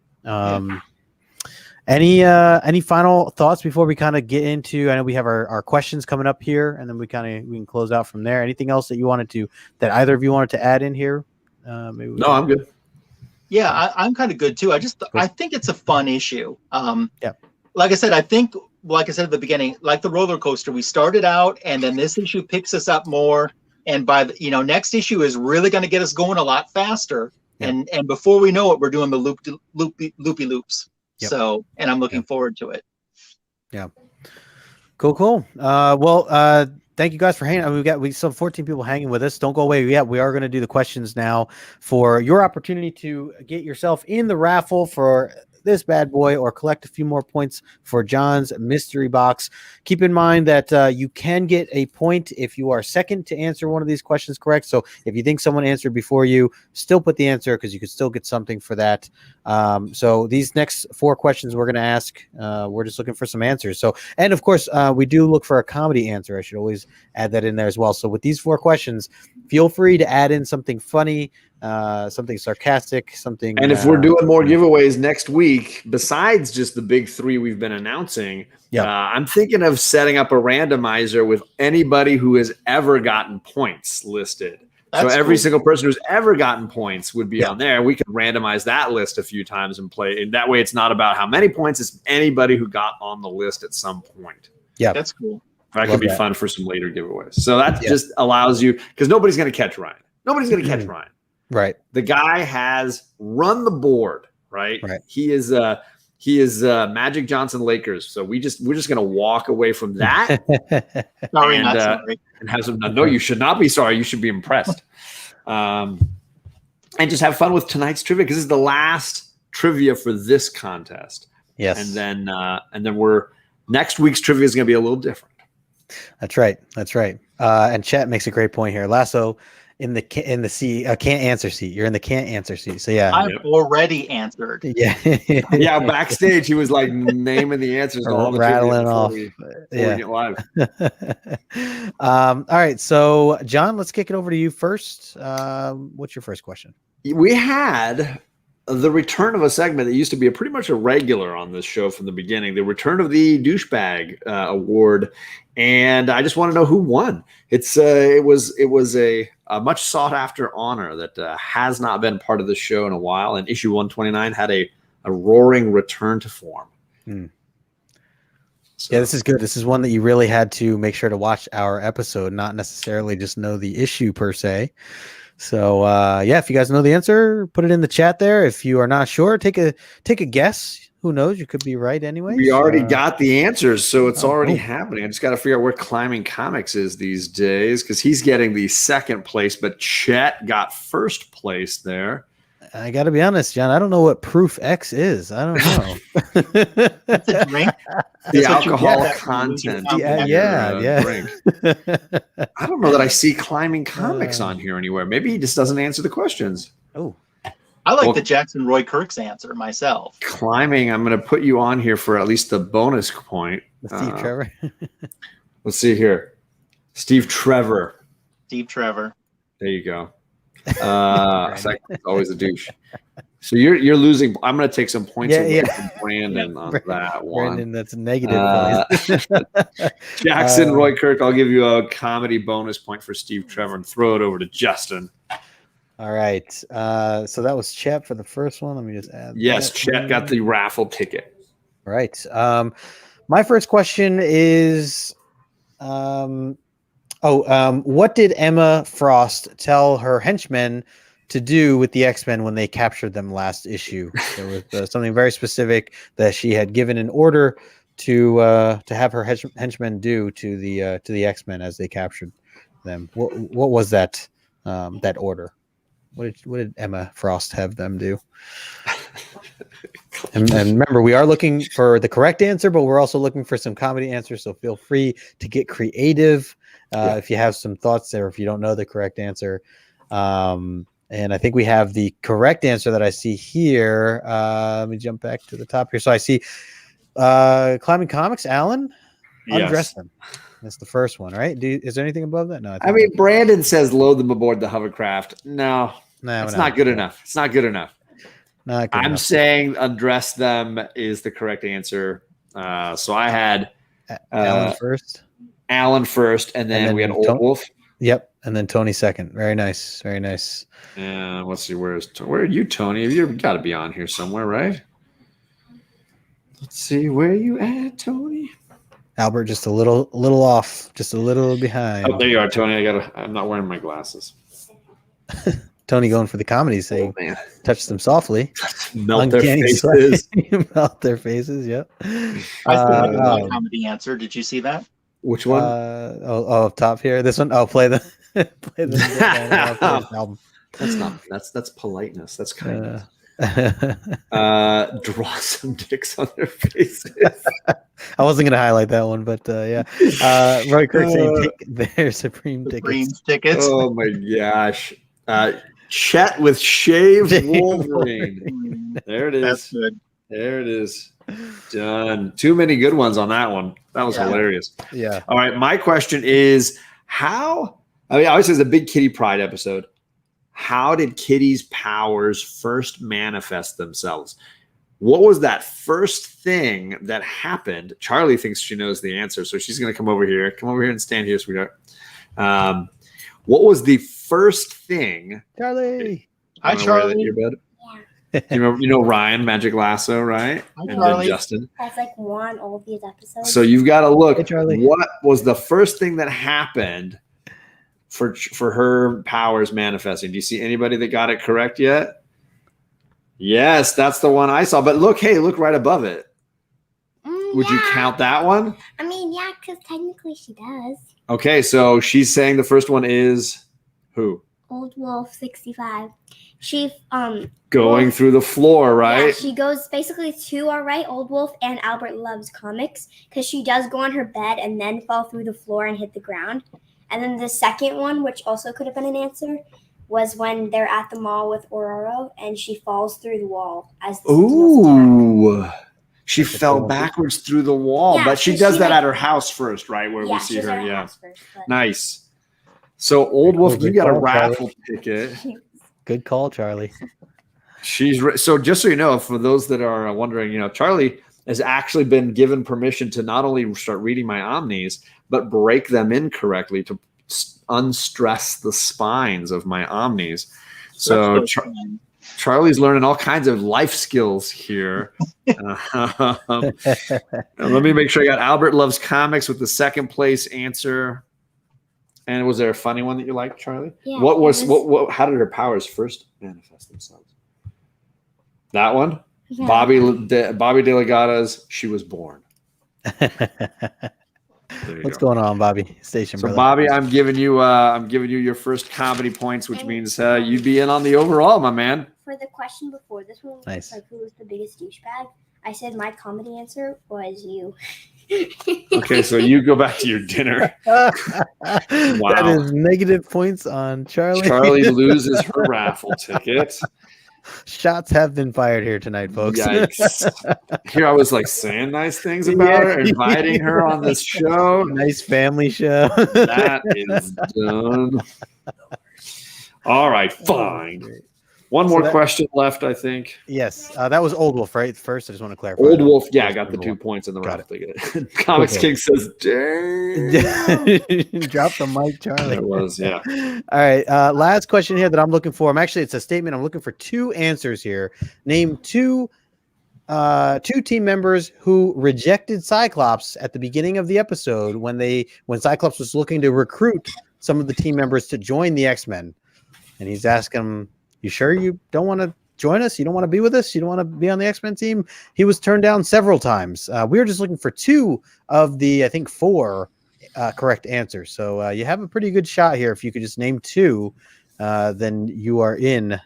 Any final thoughts before we kind of get into? I know we have our questions coming up here, and then we can close out from there. Anything else that either of you wanted to add in here? No, I'm good. Yeah, I'm kind of good too. I think it's a fun issue. Like I said, like I said at the beginning, like the roller coaster, we started out, and then this issue picks us up more, and by the next issue is really going to get us going a lot faster. And before we know it, we're doing the loopy loops. Yep. So, and I'm looking forward to it. Yeah. Cool. Thank you guys for hanging. We still have 14 people hanging with us. Don't go away yet. We are going to do the questions now for your opportunity to get yourself in the raffle for this bad boy, or collect a few more points for John's mystery box. Keep in mind that you can get a point if you are second to answer one of these questions correct. So if you think someone answered before you, still put the answer, because you could still get something for that. So these next 4 questions we're going to ask, we're just looking for some answers. So, and of course, we do look for a comedy answer. I should always add that in there as well. So with these 4 questions, feel free to add in something funny, something sarcastic, something. And if we're doing more giveaways next week, besides just the big 3 we've been announcing, I'm thinking of setting up a randomizer with anybody who has ever gotten points listed. So every single person who's ever gotten points would be on there. We could randomize that list a few times and play. And that way it's not about how many points, it's anybody who got on the list at some point. Yeah, that's cool. That could be fun for some later giveaways. So that just allows you, because nobody's going to catch Ryan. Nobody's going to catch Ryan. Right. The guy has run the board, right? Right. He is Magic Johnson Lakers. So we're just going to walk away from that. Sorry, and, not sorry. And have some. No, you should not be sorry. You should be impressed. And just have fun with tonight's trivia, because this is the last trivia for this contest. Yes. And then next week's trivia is going to be a little different. That's right. That's right. And chat makes a great point here. Lasso in the can't answer seat. You're in the can't answer seat. So yeah, I've already answered. Yeah. Yeah. Backstage, he was like naming the answers to all the rattling off. Before we get live. All right. So John, let's kick it over to you first. What's your first question? We had the return of a segment that used to be pretty much a regular on this show from the beginning, the return of the douchebag award. And I just want to know who won. It was a much sought after honor that has not been part of the show in a while. And issue 129 had a roaring return to form. So, yeah, this is good. This is one that you really had to make sure to watch our episode, not necessarily just know the issue per se. So yeah, if you guys know the answer, put it in the chat there. If you are not sure, take a guess. Who knows? You could be right anyway. We already got the answers, so it's already happening. I just got to figure out where Climbing Comics is these days, because he's getting the second place, but Chet got first place there. I got to be honest, John. I don't know what Proof X is. I don't know. That's a drink. The alcohol content. Drink. I don't know that I see Climbing Comics on here anywhere. Maybe he just doesn't answer the questions. Oh, I like the Jackson Roy Kirk's answer myself. Climbing, I'm going to put you on here for at least the bonus point. Steve Trevor. Let's see here. Steve Trevor. Steve Trevor. There you go. Always a douche. So you're losing. I'm going to take some points away from Brandon on that one. Brandon, that's negative. Jackson Roy Kirk, I'll give you a comedy bonus point for Steve Trevor and throw it over to Justin. All right. So that was Chet for the first one. Let me just add. Yes, Chet got the raffle ticket. All right. My first question is, what did Emma Frost tell her henchmen to do with the X-Men when they captured them last issue? There was something very specific that she had given an order to have her henchmen do to the X-Men as they captured them. What was that order? What did Emma Frost have them do? And remember, we are looking for the correct answer, but we're also looking for some comedy answers. So feel free to get creative if you have some thoughts there, if you don't know the correct answer. And I think we have the correct answer that I see here. Let me jump back to the top here. So I see Climbing Comics, Alan, undress them. That's the first one, right? Is there anything above that? No. I mean, Brandon says load them aboard the hovercraft. No, it's not good enough. It's not good enough. I'm saying undress them is the correct answer. So I had Alan first. And then we had Old Wolf. Yep, and then Tony second. Very nice, very nice. Let's see, where are you, Tony? You've got to be on here somewhere, right? Let's see, where are you at, Tony? Albert, just a little off, just a little behind. Oh, there you are, Tony. I'm not wearing my glasses. Tony going for the comedy, saying, touch them softly. Melt their faces. Melt their faces, yep. I still have a comedy answer. Did you see that? Which one? Up top here. This one. Play the album. That's politeness. That's kindness. Draw some dicks on their faces. I wasn't going to highlight that one, but yeah. Roy Kirk saying take their Supreme tickets. Oh my gosh. Chet with shaved Wolverine. There it is. That's good. There it is. Done. Too many good ones on that one. That was hilarious. Yeah. All right. My question is obviously it's a big Kitty Pride episode. How did Kitty's powers first manifest themselves? What was that first thing that happened? Charlie thinks she knows the answer, so she's going to come over here. Come over here and stand here, sweetheart. What was the first thing? Charlie. Hi, Charlie. You know Ryan, Magic Lasso, right? Hi, and Charlie. then Justin. I've won all of these episodes. So you've got to look. Hey, Charlie. What was the first thing that happened for her powers manifesting. Do you see anybody that got it correct yet? Yes, that's the one I saw. But look, hey, look right above it. Would you count that one? I mean, yeah, because technically she does. Okay, so she's saying the first one is who? Old Wolf 65. She going through the floor, right? Yeah, she goes basically to our right, Old Wolf and Albert Loves Comics, because she does go on her bed and then fall through the floor and hit the ground. And then the second one, which also could have been an answer, was when they're at the mall with Ororo and she falls through the wall as the Ooh. She fell backwards through the wall, Yeah, but she so does she, that like- at her house first, right? Where we see she's at her. Yeah. house first, but- Nice. So, Old Wolf, Good you got a call, raffle ticket. Good call, Charlie. So just so you know, for those that are wondering, Charlie has actually been given permission to not only start reading my Omnis, but break them incorrectly to unstress the spines of my Omnis. So Charlie's learning all kinds of life skills here. Let me make sure I got Albert Loves Comics with the second place answer. And was there a funny one that you liked, Charlie? Yeah, What how did her powers first manifest themselves? That one? Yeah. Bobby De La Gata's She Was Born. What's going on, Bobby? Station So brother. Bobby, I'm giving you your first comedy points, which means you'd be in on the overall, my man. For the question before this one, Nice. like who was the biggest douchebag? I said my comedy answer was you. Okay, so you go back to your dinner. That is negative points on Charlie. Charlie loses her raffle ticket. Shots have been fired here tonight, folks. Yikes. Here I was like saying nice things about her, inviting her on this show. Nice family show. That is done. All right, fine. One more question left, I think. Yes, that was Old Wolf, right? First, I just want to clarify. Old Wolf, yeah, I got the 2 points in the Got raffle ticket. Comics King says, "Dang." Drop the mic, Charlie. It was, yeah. All right. Last question here that I'm looking for. It's a statement. I'm looking for 2 answers here. Name two team members who rejected Cyclops at the beginning of the episode when Cyclops was looking to recruit some of the team members to join the X-Men. And he's asking them, "You sure you don't want to join us? You don't want to be with us? You don't want to be on the X-Men team?" He was turned down several times. We were just looking for 2 of the, I think, 4 correct answers. So you have a pretty good shot here. If you could just name 2, then you are in,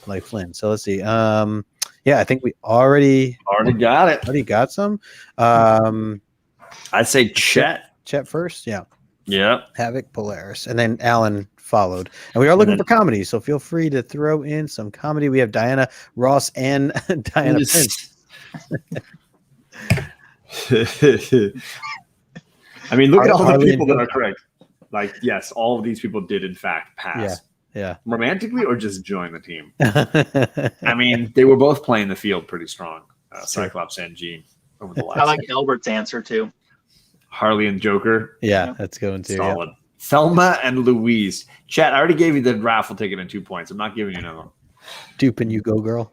like Flynn. So let's see. Yeah, I think we already got it. Already got some. I'd say Chet. Chet first. Yeah. Yeah. Havoc, Polaris, and then Alan followed. And we are looking for comedy, so feel free to throw in some comedy. We have Diana Ross and Diana Prince. I mean, look at all the people that are correct. Like, yes, all of these people did in fact pass. Yeah. Romantically or just join the team? I mean, they were both playing the field pretty strong. Cyclops and Jean over the last. I like Albert's answer too. Harley and Joker. Yeah, that's going to solid. Yeah. Thelma and Louise. Chat, I already gave you the raffle ticket and 2 points. I'm not giving you another one. Duping you, go girl.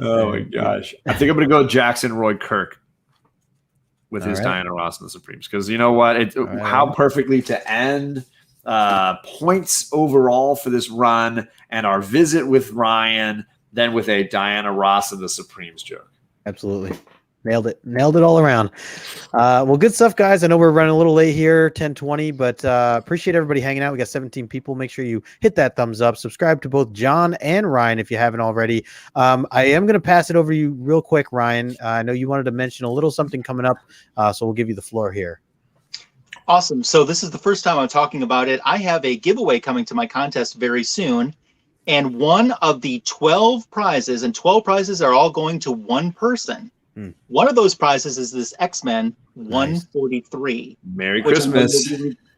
Oh my gosh. I think I'm going to go Jackson Roy Kirk with his right. Diana Ross and the Supremes. Because you know what? How perfectly to end points overall for this run and our visit with Ryan, then with a Diana Ross and the Supremes joke. Absolutely. Nailed it all around. Well, good stuff, guys. I know we're running a little late here, 10:20, but appreciate everybody hanging out. We got 17 people. Make sure you hit that thumbs up. Subscribe to both John and Ryan if you haven't already. I am going to pass it over to you real quick, Ryan. I know you wanted to mention a little something coming up, so we'll give you the floor here. Awesome. So this is the first time I'm talking about it. I have a giveaway coming to my contest very soon. And one of the 12 prizes, and 12 prizes are all going to one person. One of those prizes is this X-Men 143. Merry Christmas.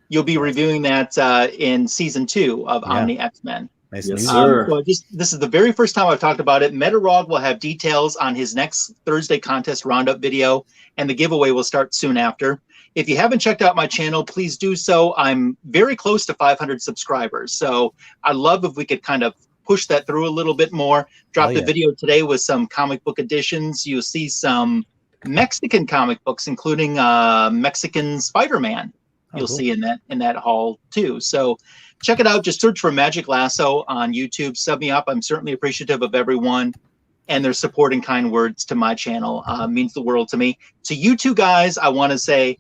You'll be reviewing that in season 2 of Omni X-Men. Nice. Yes, sir. So this is the very first time I've talked about it. Metarog will have details on his next Thursday contest roundup video, and the giveaway will start soon after. If you haven't checked out my channel, please do so. I'm very close to 500 subscribers, so I'd love if we could kind of push that through a little bit more. Drop the video today with some comic book editions. You'll see some Mexican comic books, including Mexican Spider-Man. you'll see in that haul too. So check it out. Just search for Magic Lasso on YouTube. Sub me up. I'm certainly appreciative of everyone and their support and kind words to my channel. Means the world to me. To you two guys, I want to say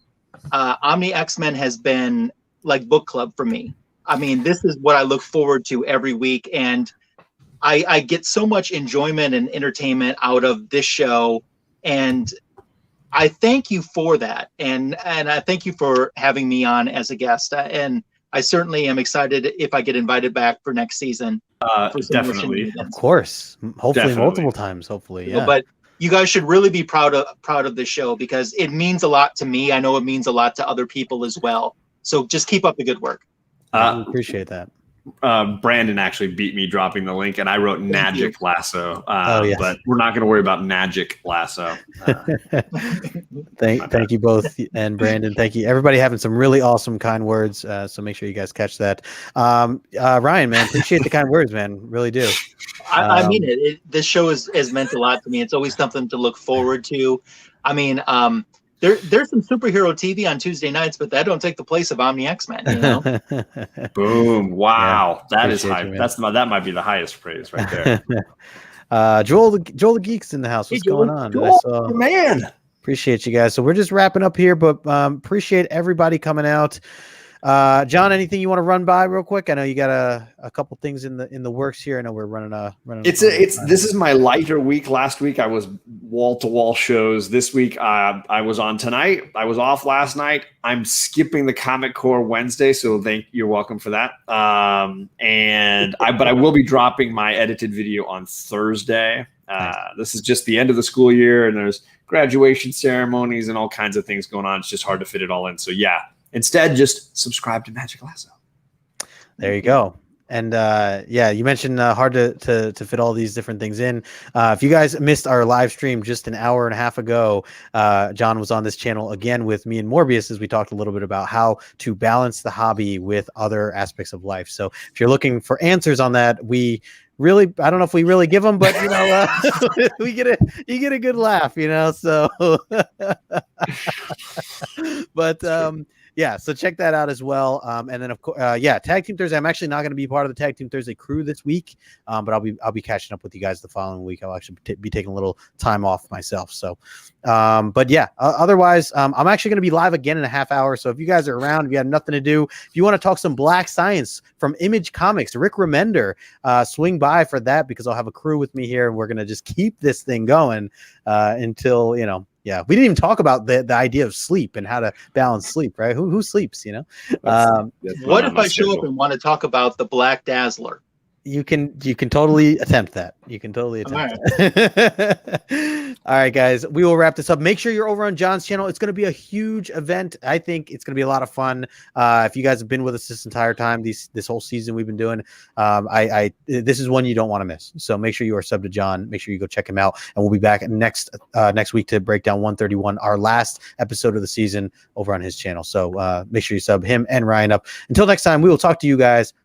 Omni X-Men has been like book club for me. I mean, this is what I look forward to every week, and I get so much enjoyment and entertainment out of this show, and I thank you for that, and I thank you for having me on as a guest, and I certainly am excited if I get invited back for next season. Definitely, of course, hopefully Definitely. multiple times. Hopefully, yeah. But you guys should really be proud of this show because it means a lot to me. I know it means a lot to other people as well. So just keep up the good work. I appreciate that. Brandon actually beat me dropping the link, and I wrote Magic Lasso. Yes. But we're not going to worry about Magic Lasso. Thank you both, and Brandon. Thank you, everybody, having some really awesome, kind words. So make sure you guys catch that. Ryan, man, appreciate the kind words, man. Really do. I mean it. This show has meant a lot to me. It's always something to look forward to. I mean, there's some superhero TV on Tuesday nights, but that don't take the place of Omni X-Men. You know? Boom! Wow, Yeah, that is high. you, That might be the highest praise right there. Joel the Geek's in the house. What's going on? Joel, man. Appreciate you guys. So we're just wrapping up here, but appreciate everybody coming out. John, anything you want to run by real quick? I know you got a couple things in the works here. I know we're running. This is my lighter week. Last week I was wall to wall shows. This week I was on tonight. I was off last night. I'm skipping the Comic Core Wednesday, so you're welcome for that. But I will be dropping my edited video on Thursday. This is just the end of the school year, and there's graduation ceremonies and all kinds of things going on. It's just hard to fit it all in. So yeah. Instead, just subscribe to Magic Lasso. There you go. And you mentioned hard to fit all these different things in. If you guys missed our live stream just an hour and a half ago, John was on this channel again with me and Morbius as we talked a little bit about how to balance the hobby with other aspects of life. So if you're looking for answers on that, I don't know if we really give them, but you get a good laugh, so but yeah, so check that out as well. And then of course, Tag Team Thursday. I'm actually not going to be part of the Tag Team Thursday crew this week, but I'll be catching up with you guys the following week. I'll actually be taking a little time off myself. So, but yeah, otherwise, I'm actually going to be live again in a half hour. So if you guys are around, if you have nothing to do, if you want to talk some Black Science from Image Comics, Rick Remender, swing by for that because I'll have a crew with me here, and we're going to just keep this thing going until Yeah, we didn't even talk about the idea of sleep and how to balance sleep, right? Who sleeps, What if I show up and want to talk about the Black Dazzler? You can totally attempt that. You can totally attempt that. All right, guys, we will wrap this up. Make sure you're over on John's channel. It's going to be a huge event. I think it's going to be a lot of fun. If you guys have been with us this entire time, this whole season we've been doing, this is one you don't want to miss. So make sure you are subbed to John. Make sure you go check him out, and we'll be back next week to break down 131, our last episode of the season, over on his channel. So make sure you sub him and Ryan up. Until next time, we will talk to you guys